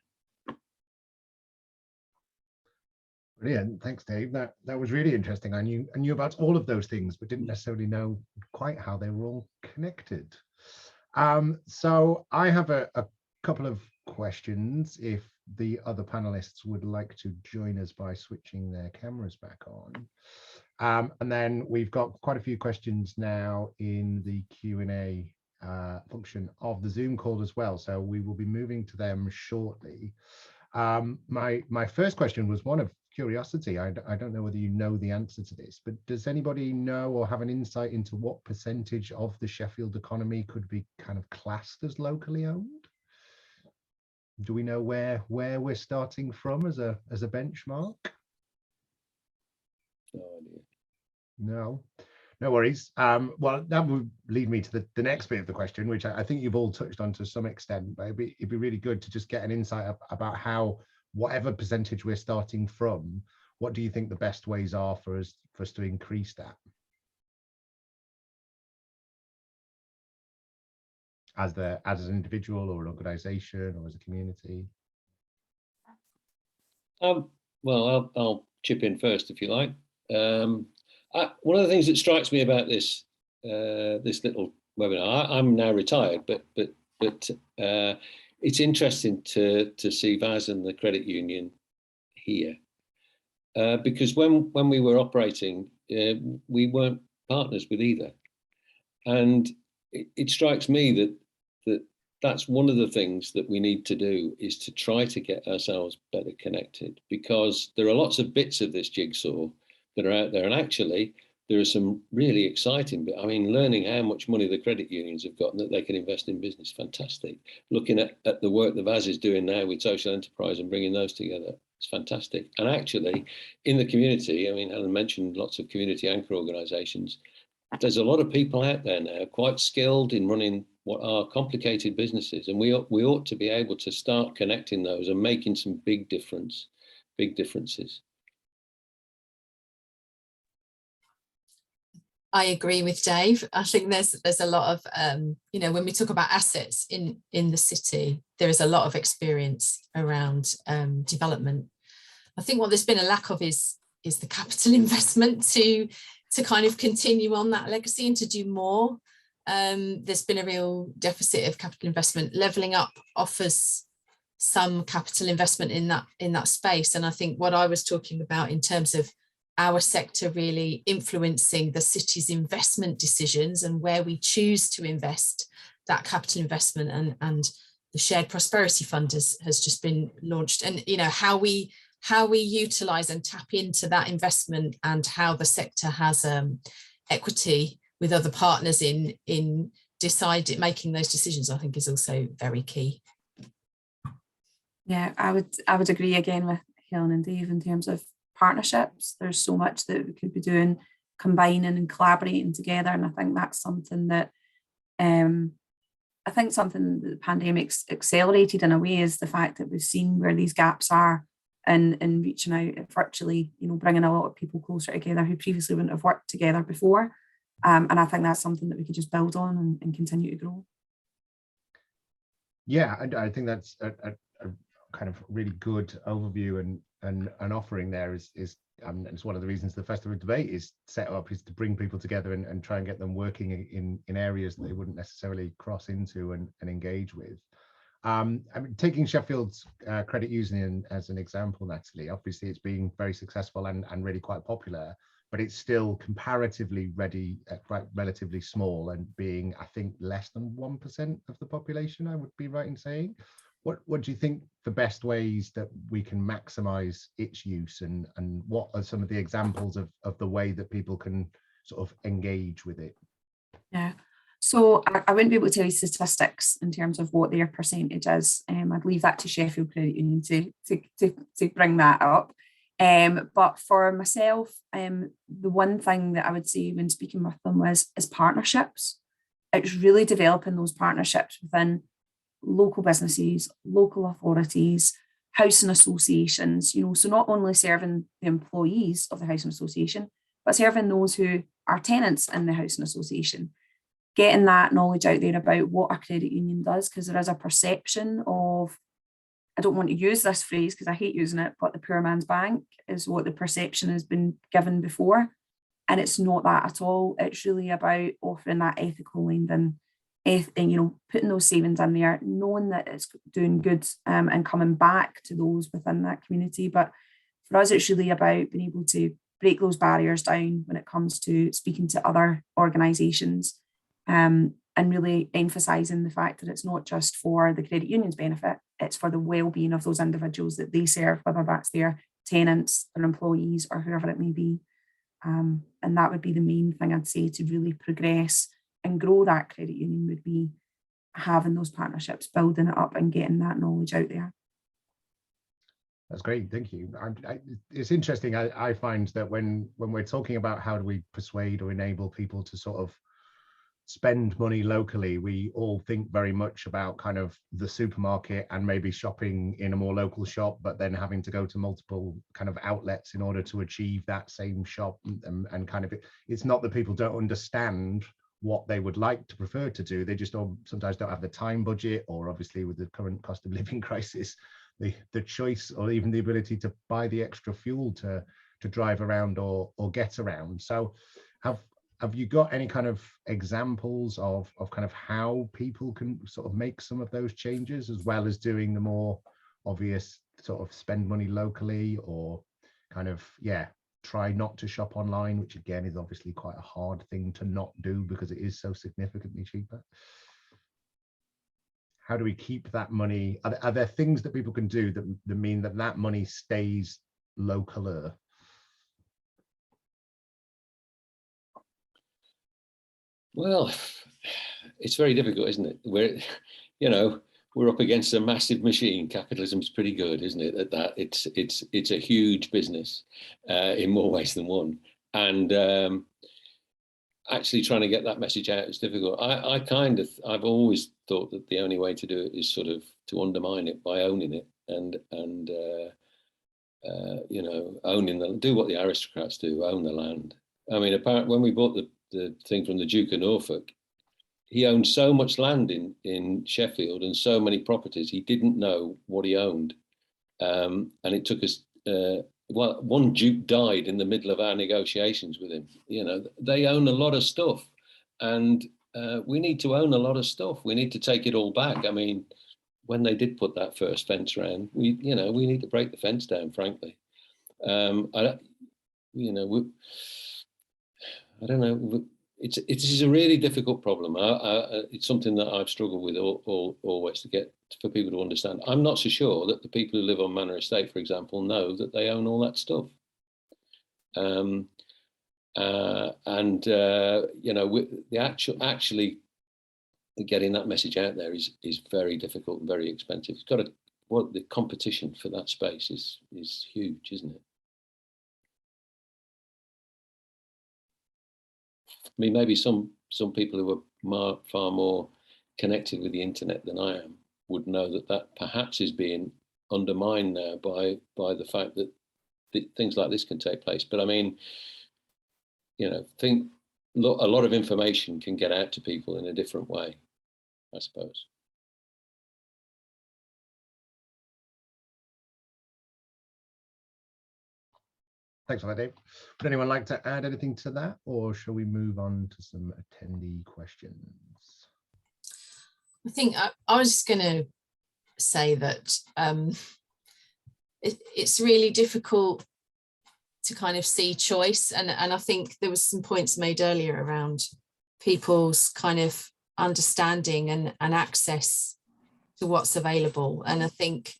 Brilliant, thanks, Dave. That was really interesting. I knew about all of those things, but didn't necessarily know quite how they were all connected. So I have a couple of questions if the other panelists would like to join us by switching their cameras back on. And then we've got quite a few questions now in the Q&A function of the Zoom call as well. So we will be moving to them shortly. My first question was one of curiosity. I don't know whether you know the answer to this, but does anybody know or have an insight into what percentage of the Sheffield economy could be kind of classed as locally owned? Do we know where we're starting from as a benchmark? No worries. Well, that would lead me to the next bit of the question, which I think you've all touched on to some extent, but it'd be really good to just get an insight about how, whatever percentage we're starting from, what do you think the best ways are for us to increase that as an individual or an organization or as a community? Well, I'll chip in first if you like. One of the things that strikes me about this little webinar, I'm now retired, but it's interesting to see Vaz and the credit union here, because when we were operating, we weren't partners with either, and it strikes me that's one of the things that we need to do, is to try to get ourselves better connected, because there are lots of bits of this jigsaw that are out there, and actually there are some really exciting bits. I mean, learning how much money the credit unions have got and that they can invest in business, fantastic. Looking at the work that Vaz is doing now with social enterprise and bringing those together, it's fantastic. And actually in the community, I mean, Helen mentioned lots of community anchor organisations. There's a lot of people out there now quite skilled in running what are complicated businesses, and we ought to be able to start connecting those and making some big differences. I agree with Dave. I think there's a lot of when we talk about assets in the city, there is a lot of experience around development. I think what there's been a lack of is the capital investment to kind of continue on that legacy and to do more. There's been a real deficit of capital investment. Levelling Up offers some capital investment in that space, and I think what I was talking about in terms of our sector really influencing the city's investment decisions and where we choose to invest that capital investment, and the Shared Prosperity Fund has just been launched, and how we utilise and tap into that investment, and how the sector has equity with other partners in making those decisions, I think is also very key. Yeah, I would agree again with Helen and Dave in terms of partnerships. There's so much that we could be doing, combining and collaborating together, and I think that's something that something that the pandemic's accelerated in a way, is the fact that we've seen where these gaps are, and reaching out virtually, bringing a lot of people closer together who previously wouldn't have worked together before. And I think that's something that we could just build on and continue to grow. Yeah, I think that's a kind of really good overview and offering there is it's one of the reasons the Festival of Debate is set up, is to bring people together and try and get them working in areas that they wouldn't necessarily cross into and engage with. I mean, taking Sheffield's credit union as an example, Natalie, obviously it's been very successful and really quite popular, but it's still comparatively relatively small, and being, I think, less than 1% of the population, I would be right in saying. What do you think the best ways that we can maximize its use, and what are some of the examples of the way that people can sort of engage with it? Yeah, so I wouldn't be able to tell you statistics in terms of what their percentage is. I'd leave that to Sheffield Credit Union to bring that up. But for myself, the one thing that I would say when speaking with them is partnerships. It's really developing those partnerships within local businesses, local authorities, housing associations, so not only serving the employees of the housing association, but serving those who are tenants in the housing association. Getting that knowledge out there about what a credit union does, because there is a perception of, I don't want to use this phrase because I hate using it, but the poor man's bank is what the perception has been given before. And it's not that at all. It's really about offering that ethical lending, putting those savings in there, knowing that it's doing good and coming back to those within that community. But for us, it's really about being able to break those barriers down when it comes to speaking to other organisations, and really emphasising the fact that it's not just for the credit union's benefit, it's for the well-being of those individuals that they serve, whether that's their tenants, their employees, or whoever it may be. And that would be the main thing I'd say to really progress and grow that credit union, would be having those partnerships, building it up and getting that knowledge out there. That's great, thank you. It's interesting, I find that when we're talking about how do we persuade or enable people to sort of spend money locally, we all think very much about kind of the supermarket and maybe shopping in a more local shop, but then having to go to multiple kind of outlets in order to achieve that same shop. And kind of, it's not that people don't understand what they would like to prefer to do, they just sometimes don't have the time budget, or obviously with the current cost of living crisis, the choice or even the ability to buy the extra fuel to drive around or get around. So have you got any kind of examples of kind of how people can sort of make some of those changes, as well as doing the more obvious sort of spend money locally, or kind of, yeah, try not to shop online, which again is obviously quite a hard thing to not do because it is so significantly cheaper? How do we keep that money? Are there things that people can do that mean that money stays localer? Well, it's very difficult, isn't it? We're up against a massive machine. Capitalism's pretty good, isn't it? It's a huge business in more ways than one, and actually trying to get that message out is difficult. I've always thought that the only way to do it is sort of to undermine it by owning it, and do what the aristocrats do, own the land. I mean, apparently when we bought the thing from the Duke of Norfolk, he owned so much land in Sheffield and so many properties, he didn't know what he owned. And it took us, one Duke died in the middle of our negotiations with him. They own a lot of stuff, and we need to own a lot of stuff. We need to take it all back. I mean, when they did put that first fence around, we need to break the fence down, frankly. I don't know. It is a really difficult problem. It's something that I've struggled with always to get for people to understand. I'm not so sure that the people who live on Manor Estate, for example, know that they own all that stuff. Actually getting that message out there is very difficult and very expensive. The competition for that space is huge, isn't it? I mean, maybe some people who are far more connected with the internet than I am would know that perhaps is being undermined now by the fact that things like this can take place. But I mean, a lot of information can get out to people in a different way, I suppose. Thanks for that, Dave. Would anyone like to add anything to that, or shall we move on to some attendee questions? I think I was just going to say that it's really difficult to kind of see choice, and I think there was some points made earlier around people's kind of understanding and access to what's available. And I think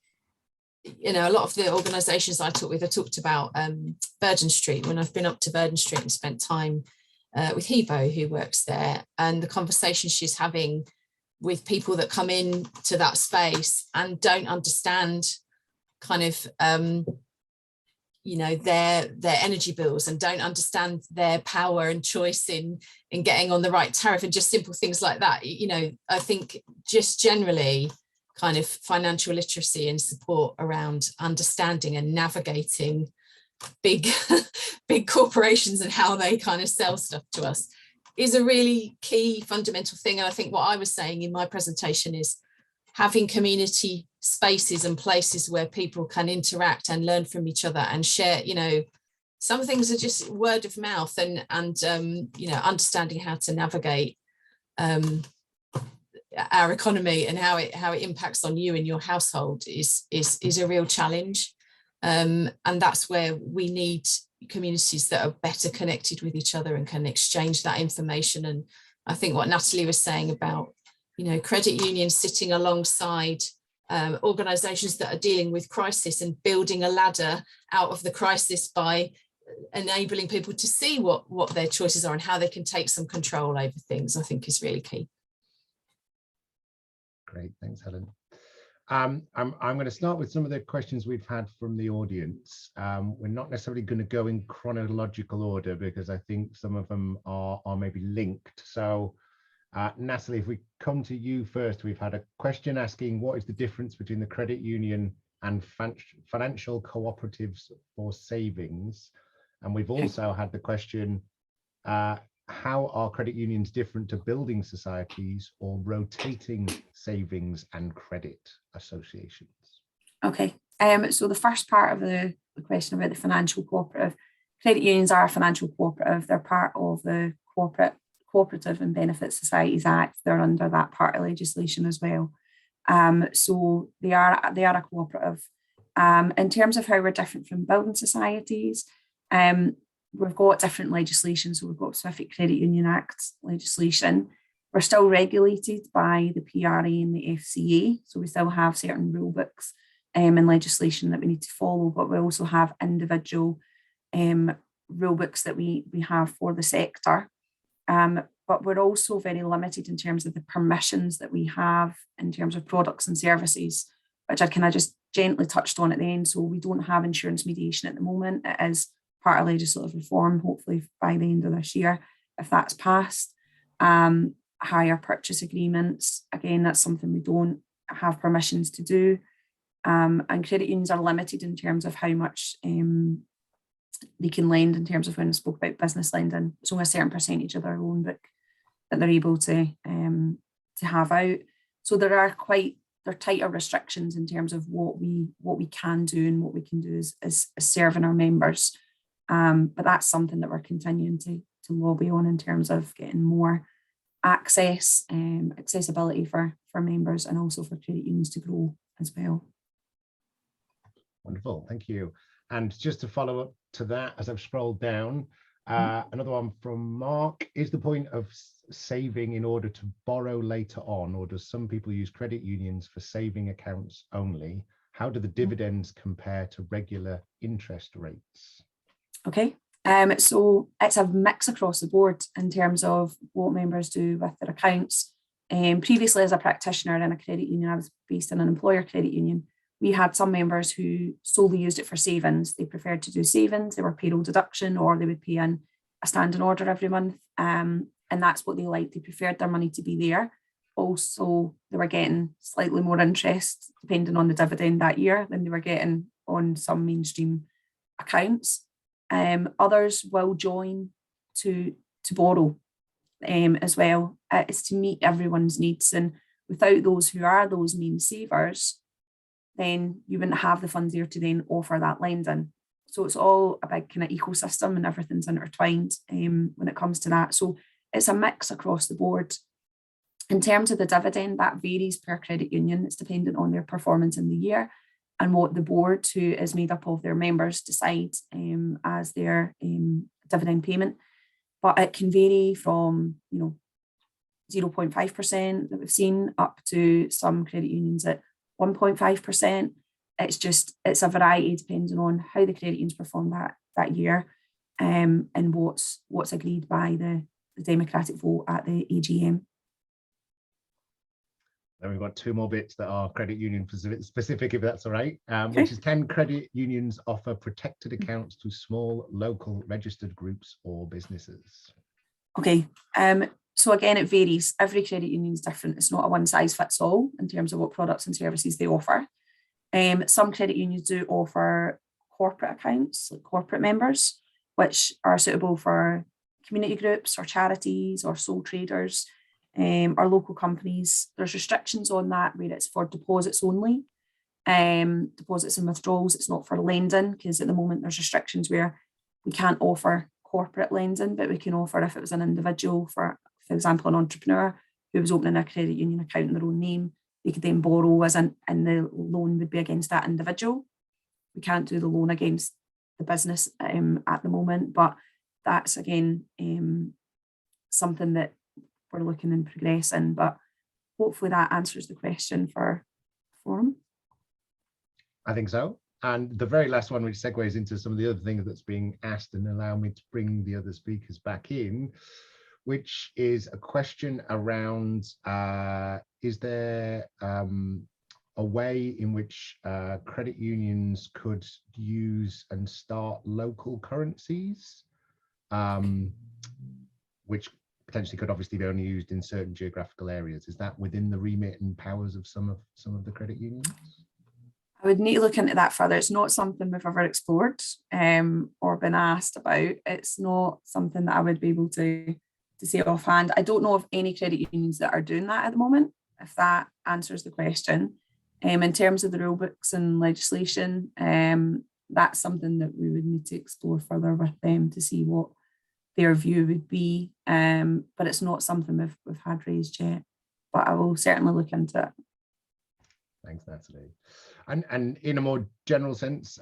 a lot of the organisations I talked about Burden Street. When I've been up to Burden Street and spent time with Hebo, who works there, and the conversations she's having with people that come in to that space and don't understand kind of their energy bills, and don't understand their power and choice in getting on the right tariff, and just simple things like that. I think just generally kind of financial literacy and support around understanding and navigating big corporations and how they kind of sell stuff to us is a really key fundamental thing. And I think what I was saying in my presentation is having community spaces and places where people can interact and learn from each other and share. Some things are just word of mouth, and understanding how to navigate our economy and how it impacts on you and your household is a real challenge, and that's where we need communities that are better connected with each other and can exchange that information. And I think what Natalie was saying about credit unions sitting alongside organisations that are dealing with crisis and building a ladder out of the crisis by enabling people to see what their choices are and how they can take some control over things, I think is really key. Great, thanks, Helen. I'm going to start with some of the questions we've had from the audience. We're not necessarily going to go in chronological order because I think some of them are maybe linked. So Natalie, if we come to you first, we've had a question asking what is the difference between the credit union and financial cooperatives for savings? And we've also had the question, how are credit unions different to building societies or rotating savings and credit associations? Okay, so the first part of the question about the financial cooperative, credit unions are a financial cooperative. They're part of the Cooperative and Benefit Societies Act. They're under that part of legislation as well. So they are a cooperative. In terms of how we're different from building societies, we've got different legislation. So we've got specific Credit Union Act legislation. We're still regulated by the PRA and the FCA. So we still have certain rule books and legislation that we need to follow, but we also have individual rule books that we have for the sector. But we're also very limited in terms of the permissions that we have in terms of products and services, which I kind of just gently touched on at the end. So we don't have insurance mediation at the moment. It is part of legislative reform, hopefully by the end of this year, if that's passed. Hire purchase agreements, again, that's something we don't have permissions to do. And credit unions are limited in terms of how much they can lend. In terms of when I spoke about business lending, it's only a certain percentage of their loan book that they're able to have out. So they're tighter restrictions in terms of what we can do and what we can do as serving our members. But that's something that we're continuing to lobby on in terms of getting more accessibility for members and also for credit unions to grow as well. Wonderful, thank you. And just to follow up to that, as I've scrolled down, another one from Mark, is the point of saving in order to borrow later on, or does some people use credit unions for saving accounts only? How do the dividends compare to regular interest rates? Okay, so it's a mix across the board in terms of what members do with their accounts. Previously, as a practitioner in a credit union, I was based in an employer credit union. We had some members who solely used it for savings. They preferred to do savings, they were payroll deduction, or they would pay in a standing order every month. And that's what they liked. They preferred their money to be there. Also, they were getting slightly more interest, depending on the dividend that year, than they were getting on some mainstream accounts. Others will join to borrow as well. It's to meet everyone's needs. And without those who are those main savers, then you wouldn't have the funds there to then offer that lending. So it's all a big kind of ecosystem and everything's intertwined when it comes to that. So it's a mix across the board. In terms of the dividend, that varies per credit union. It's dependent on their performance in the year and what the board, who is made up of their members, decide as their dividend payment. But it can vary from 0.5% that we've seen up to some credit unions at 1.5%. It's a variety depending on how the credit unions perform that year and what's agreed by the democratic vote at the AGM. Then we've got two more bits that are credit union specific, if that's all right, which is, can credit unions offer protected accounts to small local registered groups or businesses? Okay, so again, it varies. Every credit union is different. It's not a one size fits all in terms of what products and services they offer. Some credit unions do offer corporate accounts, like corporate members, which are suitable for community groups or charities or sole traders or local companies. There's restrictions on that where it's for deposits only, deposits and withdrawals. It's not for lending, because at the moment there's restrictions where we can't offer corporate lending, but we can offer if it was an individual, for example, an entrepreneur who was opening a credit union account in their own name, they could then borrow and the loan would be against that individual. We can't do the loan against the business at the moment, but that's again something that we're looking and progressing, but hopefully that answers the question for them. I think so. And the very last one, which segues into some of the other things that's being asked and allow me to bring the other speakers back in, which is a question around, is there a way in which credit unions could use and start local currencies, which potentially could obviously be only used in certain geographical areas. Is that within the remit and powers of some of the credit unions? I would need to look into that further. It's not something we've ever explored or been asked about. It's not something that I would be able to say offhand. I don't know of any credit unions that are doing that at the moment, if that answers the question. In terms of the rule books and legislation, that's something that we would need to explore further with them to see what their view would be. But it's not something we've had raised yet. But I will certainly look into it. Thanks, Natalie. And in a more general sense,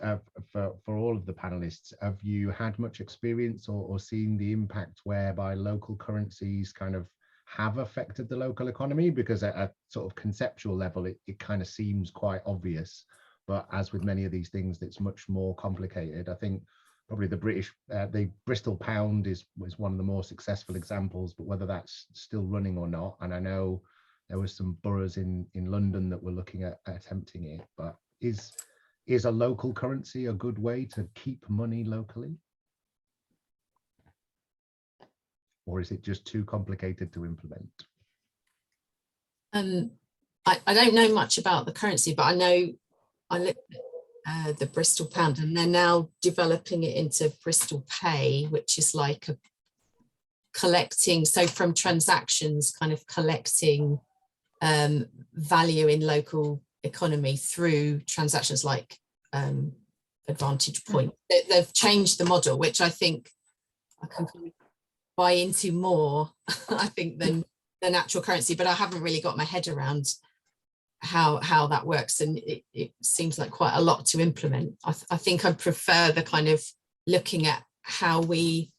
for all of the panelists, have you had much experience or seen the impact whereby local currencies kind of have affected the local economy? Because at a sort of conceptual level, it kind of seems quite obvious. But as with many of these things, it's much more complicated. I think probably the Bristol pound was one of the more successful examples, but whether that's still running or not, and I know there was some boroughs in London that were looking at attempting it, but is a local currency a good way to keep money locally? Or is it just too complicated to implement? I don't know much about the currency, but I know I looked at the Bristol pound, and they're now developing it into Bristol Pay, which is like a collecting, so from transactions, kind of collecting value in local economy through transactions like Advantage Point. They've changed the model, which I think I can buy into more, I think, than the natural currency, but I haven't really got my head around how that works, and it seems like quite a lot to implement. I think I prefer the kind of looking at how we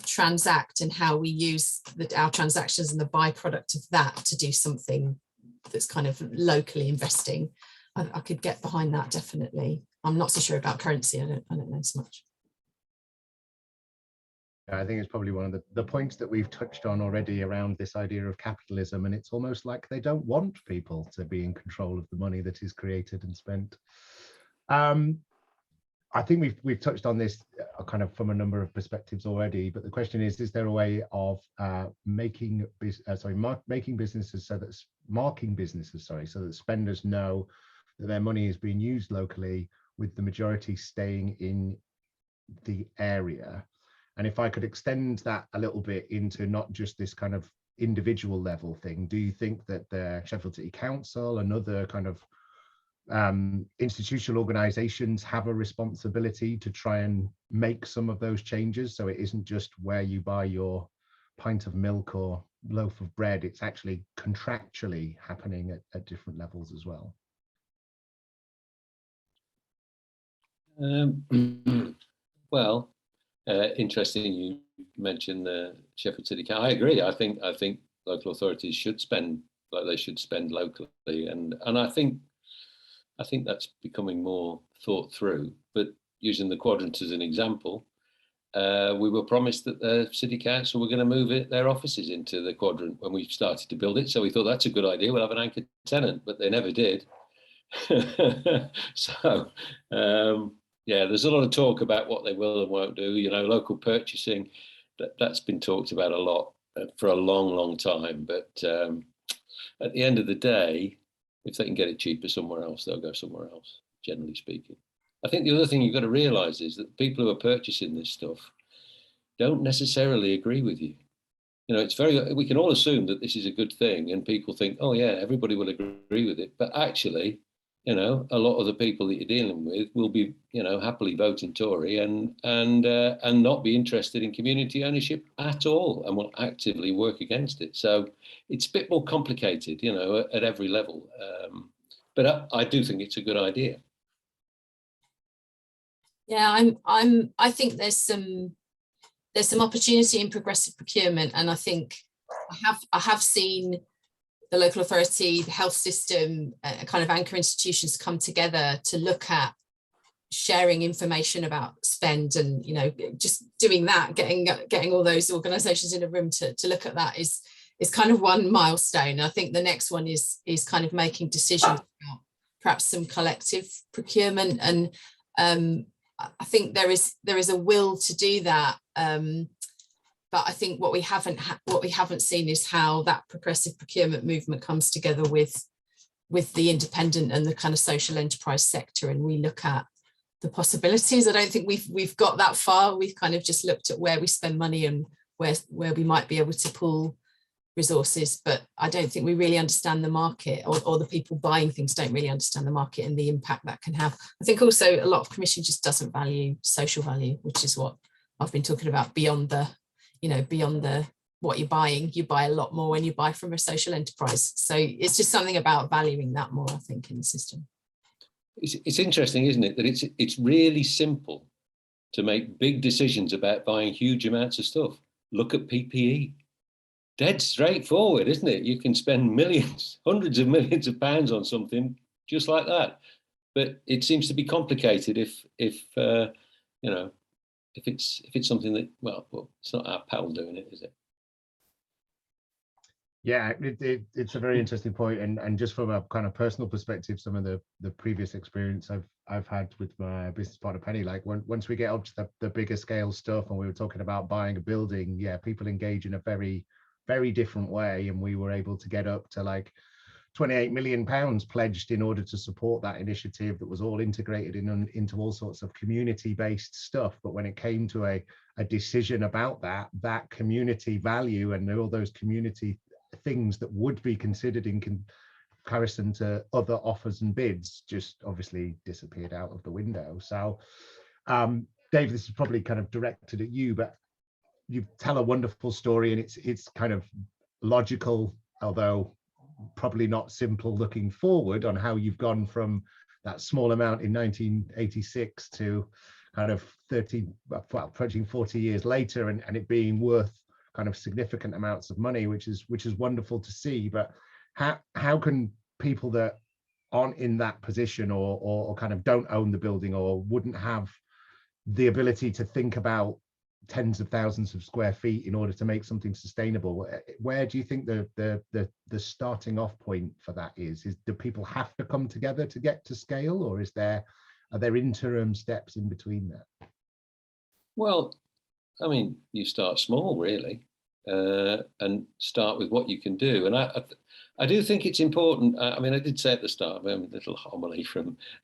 transact and how we use our transactions and the byproduct of that to do something that's kind of locally investing. I could get behind that, definitely. I'm not so sure about currency. I don't know so much. I think it's probably one of the points that we've touched on already around this idea of capitalism, and it's almost like they don't want people to be in control of the money that is created and spent. I think we've touched on this kind of from a number of perspectives already, but the question is there a way of marking businesses so that spenders know that their money is being used locally, with the majority staying in the area? And if I could extend that a little bit into not just this kind of individual level thing, do you think that the Sheffield City Council and other kind of institutional organizations have a responsibility to try and make some of those changes, so it isn't just where you buy your pint of milk or loaf of bread, it's actually contractually happening at different levels as well? Well, interesting you mentioned the Sheffield City Council. I agree. I think local authorities should spend like they should spend locally, and I think that's becoming more thought through. But using the Quadrant as an example, we were promised that the City Council were going to move their offices into the Quadrant when we started to build it. So we thought that's a good idea. We'll have an anchor tenant, but they never did. So yeah, there's a lot of talk about what they will and won't do. You know, local purchasing, that's been talked about a lot for a long, long time. But at the end of the day, if they can get it cheaper somewhere else, they'll go somewhere else, generally speaking. I think the other thing you've got to realise is that people who are purchasing this stuff don't necessarily agree with you. You know, we can all assume that this is a good thing, and people think, oh yeah, everybody will agree with it. But actually, you know, a lot of the people that you're dealing with will be, you know, happily voting Tory and not be interested in community ownership at all, and will actively work against it. So it's a bit more complicated, you know, at every level. But I do think it's a good idea. Yeah, I think there's some opportunity in progressive procurement, and I think I have seen the local authority, the health system, kind of anchor institutions come together to look at sharing information about spend, and, you know, just doing that, getting all those organisations in a room to look at that is kind of one milestone. I think the next one is kind of making decisions about perhaps some collective procurement, and I think there is a will to do that. But I think what we haven't seen is how that progressive procurement movement comes together with the independent and the kind of social enterprise sector, and we look at the possibilities. I don't think we've got that far. We've kind of just looked at where we spend money and where we might be able to pull resources, but I don't think we really understand the market, or the people buying things don't really understand the market and the impact that can have. I think also a lot of commission just doesn't value social value, which is what I've been talking about. Beyond the what you're buying, you buy a lot more when you buy from a social enterprise. So it's just something about valuing that more, I think, in the system. It's interesting, isn't it, that it's really simple to make big decisions about buying huge amounts of stuff. Look at PPE. Dead straightforward, isn't it? You can spend millions, hundreds of millions of pounds on something just like that. But it seems to be complicated if it's something that, well, it's not our pal doing it, is it? Yeah, it's a very interesting point, and just from a kind of personal perspective, some of the previous experience I've had with my business partner Penny, like once we get up to the bigger scale stuff, and we were talking about buying a building, yeah, people engage in a very, very different way, and we were able to get up to like 28 million pounds pledged in order to support that initiative that was all integrated into all sorts of community-based stuff. But when it came to a decision about that community value and all those community things that would be considered in comparison to other offers and bids just obviously disappeared out of the window. So Dave, this is probably kind of directed at you, but you tell a wonderful story, and it's kind of logical, although probably not simple, looking forward on how you've gone from that small amount in 1986 to kind of approaching 40 years later, and it being worth kind of significant amounts of money, which is wonderful to see. But how can people that aren't in that position, or kind of don't own the building, or wouldn't have the ability to think about tens of thousands of square feet in order to make something sustainable, where do you think the starting off point for that is? Do people have to come together to get to scale, or are there interim steps in between that? Well, I mean, you start small, really, and start with what you can do. And I do think it's important. I mean, I did say at the start, a little homily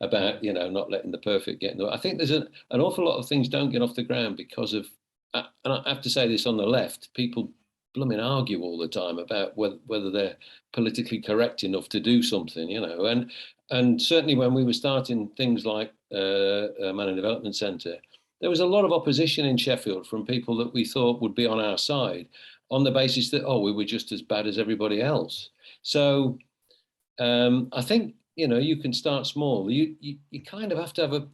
about not letting the perfect get in the way. I think there's an awful lot of things don't get off the ground because of, and I have to say this on the left, people blooming argue all the time about whether they're politically correct enough to do something, and certainly when we were starting things like Manor Development Centre, there was a lot of opposition in Sheffield from people that we thought would be on our side on the basis that, we were just as bad as everybody else. So I think, you can start small. You kind of have to have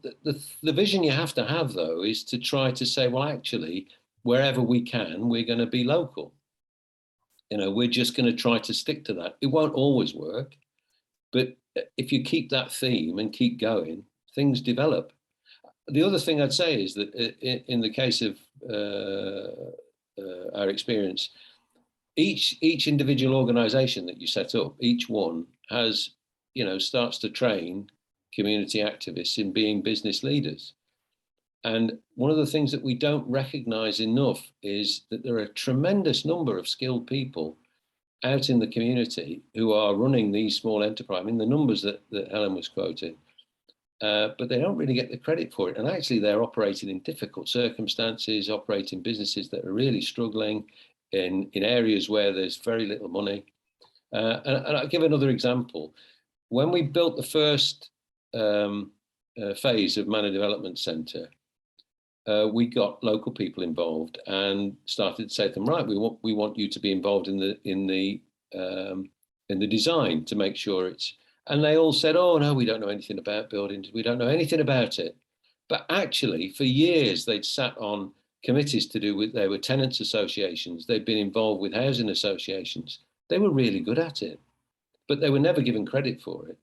the vision you have to have, though, is to try to say, well, actually, wherever we can, we're going to be local. We're just going to try to stick to that. It won't always work, but if you keep that theme and keep going, things develop. The other thing I'd say is that in the case of our experience, each individual organisation that you set up, each one has, starts to train community activists in being business leaders. And one of the things that we don't recognise enough is that there are a tremendous number of skilled people out in the community who are running these small enterprises. I mean, the numbers that Helen was quoting, but they don't really get the credit for it. And actually, they're operating in difficult circumstances, operating businesses that are really struggling in areas where there's very little money. And I'll give another example. When we built the first phase of Manor Development Centre, we got local people involved and started to say to them, right, we want you to be involved in the design to make sure it's. And they all said, oh, no, we don't know anything about buildings. We don't know anything about it. But actually, for years, they'd sat on committees to do with, they were tenants associations. They'd been involved with housing associations. They were really good at it, but they were never given credit for it.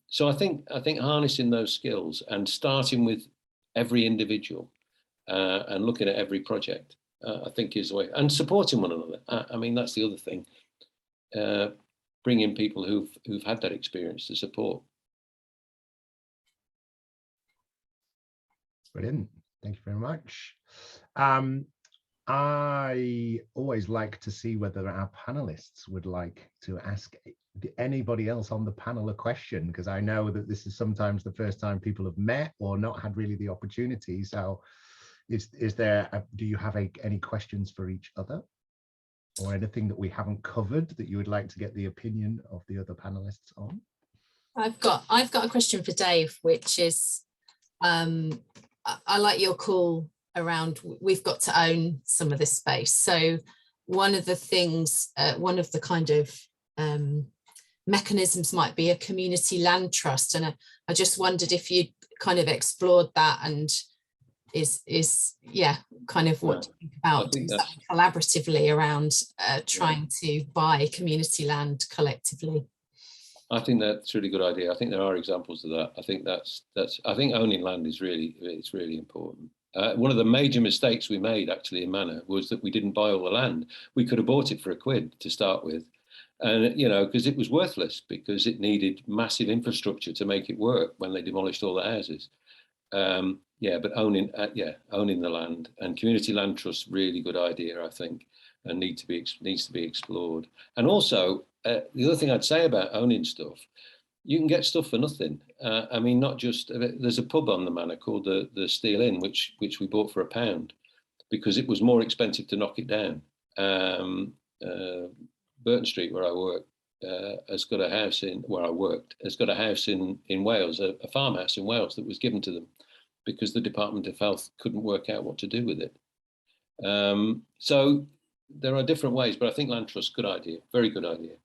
So I think harnessing those skills and starting with every individual and looking at every project, I think is the way, and supporting one another. I mean, that's the other thing. Bring in people who've had that experience to support. Brilliant. Thank you very much. I always like to see whether our panelists would like to ask anybody else on the panel a question, because I know that this is sometimes the first time people have met or not had really the opportunity. So do you have any questions for each other, or anything that we haven't covered that you would like to get the opinion of the other panelists on? I've got a question for Dave, which is, I like your call around we've got to own some of this space. So one of the things, one of the kind of mechanisms might be a community land trust, and I just wondered if you kind of explored that, and is kind of what you think about collaboratively around trying to buy community land collectively. I think that's a really good idea. I think there are examples of that. I think I think owning land is really important. One of the major mistakes we made actually in Manor was that we didn't buy all the land. We could have bought it for £1 to start with, and because it was worthless, because it needed massive infrastructure to make it work when they demolished all the houses. But owning the land, and community land trusts, really good idea, I think, and needs to be explored. And also, the other thing I'd say about owning stuff, you can get stuff for nothing. I mean, not just, there's a pub on the Manor called the Steel Inn, which we bought for £1 because it was more expensive to knock it down. Burton Street, where I work, has got a house in Wales, a farmhouse in Wales that was given to them because the Department of Health couldn't work out what to do with it. So there are different ways, but I think land trust, good idea, very good idea.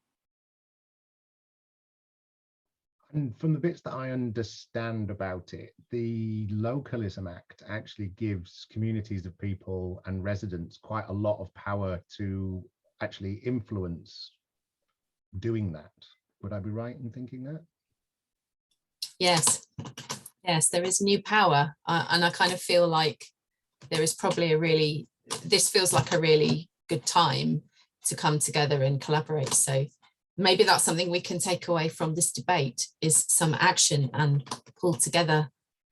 And from the bits that I understand about it, the Localism Act actually gives communities of people and residents quite a lot of power to actually influence doing that. Would I be right in thinking that? Yes, there is new power, and I kind of feel like there is probably this feels like a really good time to come together and collaborate. So maybe that's something we can take away from this debate, is some action and pull together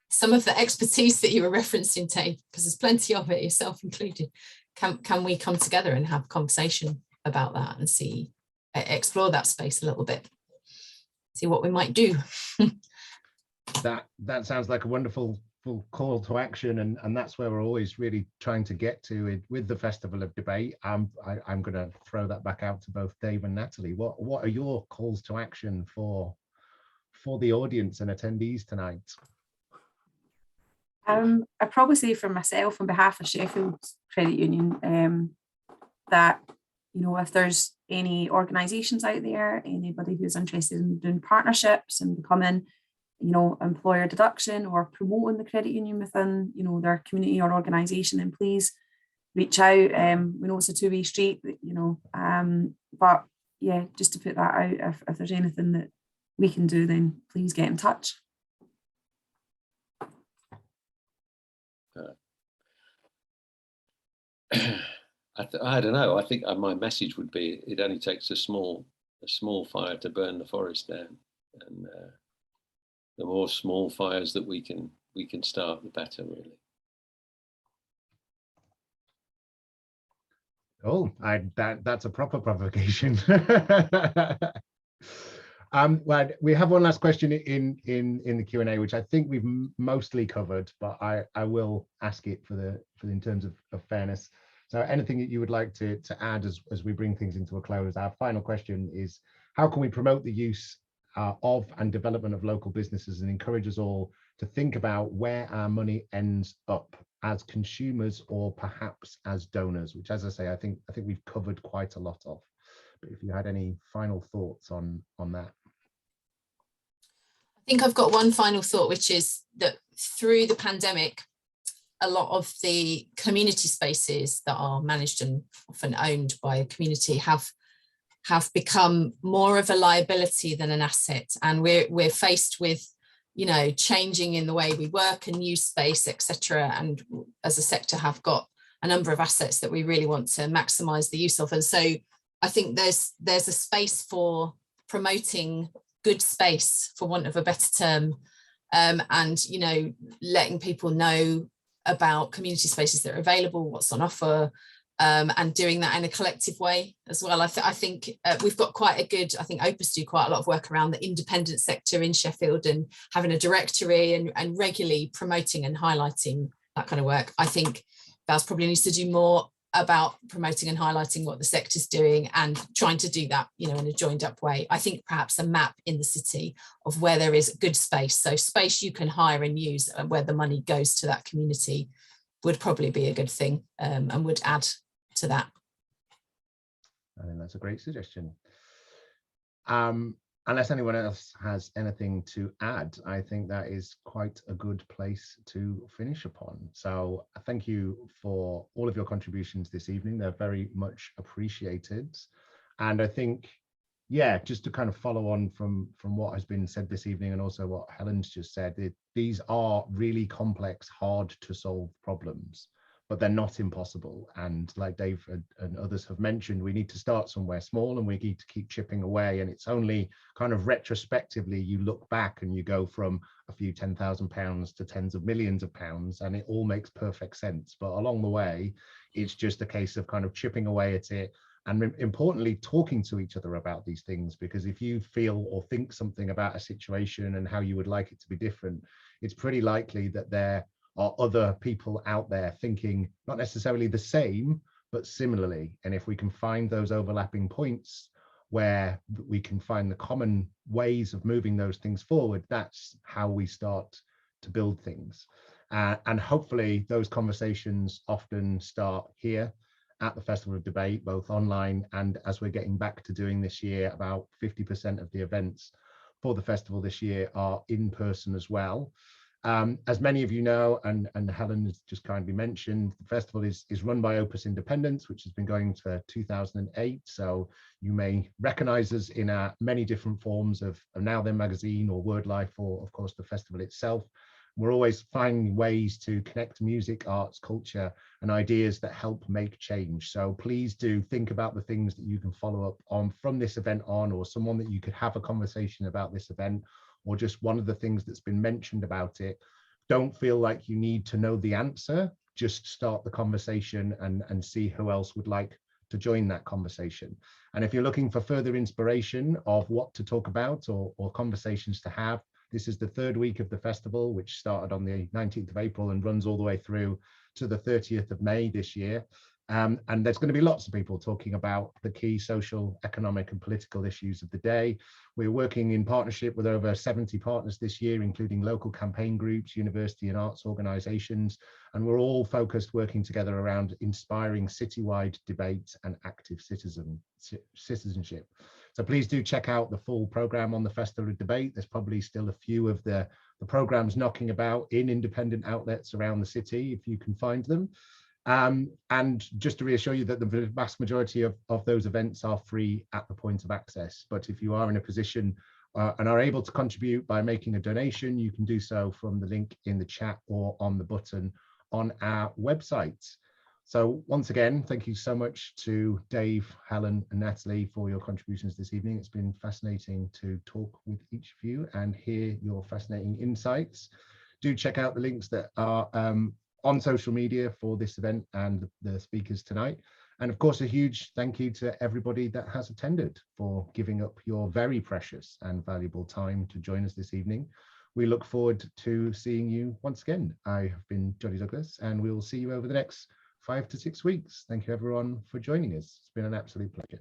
some of the expertise that you were referencing, Dave, because there's plenty of it, yourself included. Can we come together and have a conversation about that and explore that space a little bit, see what we might do? That sounds like a wonderful call to action, and that's where we're always really trying to get to with the Festival of Debate. I'm going to throw that back out to both Dave and Natalie. What are your calls to action for the audience and attendees tonight? I'd probably say for myself, on behalf of Sheffield Credit Union, that if there's any organisations out there, anybody who's interested in doing partnerships and becoming employer deduction or promoting the credit union within their community or organisation, then please reach out. We know it's a two-way street, but yeah, just to put that out, if there's anything that we can do, then please get in touch. I don't know. I think my message would be: it only takes a small fire to burn the forest down, and the more small fires that we can start, the better, really. Oh, that's a proper provocation. Well, we have one last question in the Q&A, which I think we've mostly covered, but I will ask it in terms of fairness. So anything that you would like to add as we bring things into a close? Our final question is: how can we promote the use of and development of local businesses and encourage us all to think about where our money ends up as consumers or perhaps as donors, which, as I say, I think we've covered quite a lot of. But if you had any final thoughts on that. I think I've got one final thought, which is that through the pandemic, a lot of the community spaces that are managed and often owned by a community have become more of a liability than an asset, and we're faced with changing in the way we work and use space, etc. And as a sector have got a number of assets that we really want to maximize the use of. And so I think there's a space for promoting good space, for want of a better term, and letting people know about community spaces that are available, what's on offer, and doing that in a collective way as well. I think we've got quite a good, I think Opus do quite a lot of work around the independent sector in Sheffield and having a directory and regularly promoting and highlighting that kind of work. I think Vaz probably needs to do more about promoting and highlighting what the sector's doing and trying to do that, you know, in a joined up way. I think perhaps a map in the city of where there is good space, so space you can hire and use, where the money goes to that community, would probably be a good thing, and would add to that. I think that's a great suggestion. Unless anyone else has anything to add, I think that is quite a good place to finish upon. So thank you for all of your contributions this evening. They're very much appreciated. And I think, yeah, just to kind of follow on from what has been said this evening and also what Helen's just said, these are really complex, hard to solve problems, but they're not impossible. And like Dave and others have mentioned, we need to start somewhere small and we need to keep chipping away. And it's only kind of retrospectively you look back and you go from a few £10,000 to tens of millions of pounds, and it all makes perfect sense. But along the way, it's just a case of kind of chipping away at it. And importantly, talking to each other about these things, because if you feel or think something about a situation and how you would like it to be different, it's pretty likely that there are other people out there thinking not necessarily the same, but similarly. And if we can find those overlapping points where we can find the common ways of moving those things forward, that's how we start to build things. And hopefully those conversations often start here at the Festival of Debate, both online and as we're getting back to doing this year, about 50% of the events for the festival this year are in person as well. As many of you know, and Helen has just kindly mentioned, the festival is run by Opus Independence, which has been going for 2008. So you may recognize us in many different forms of Now Then magazine or Word Life, or of course the festival itself. We're always finding ways to connect music, arts, culture, and ideas that help make change. So please do think about the things that you can follow up on from this event on, or someone that you could have a conversation about this event, or just one of the things that's been mentioned about it. Don't feel like you need to know the answer, just start the conversation and see who else would like to join that conversation. And if you're looking for further inspiration of what to talk about or conversations to have, this is the third week of the festival, which started on the 19th of April and runs all the way through to the 30th of May this year. And there's going to be lots of people talking about the key social, economic and political issues of the day. We're working in partnership with over 70 partners this year, including local campaign groups, university and arts organisations, and we're all focused working together around inspiring citywide debate and active citizenship. So please do check out the full programme on the Festival of Debate. There's probably still a few of the programmes knocking about in independent outlets around the city, if you can find them. And just to reassure you that the vast majority of those events are free at the point of access. But if you are in a position and are able to contribute by making a donation, you can do so from the link in the chat or on the button on our website. So once again, thank you so much to Dave, Helen and Natalie for your contributions this evening. It's been fascinating to talk with each of you and hear your fascinating insights. Do check out the links that are on social media for this event and the speakers tonight. And of course, a huge thank you to everybody that has attended for giving up your very precious and valuable time to join us this evening. We look forward to seeing you once again. I have been Johnny Douglas, and we will see you over the next 5 to 6 weeks. Thank you everyone for joining us. It's been an absolute pleasure.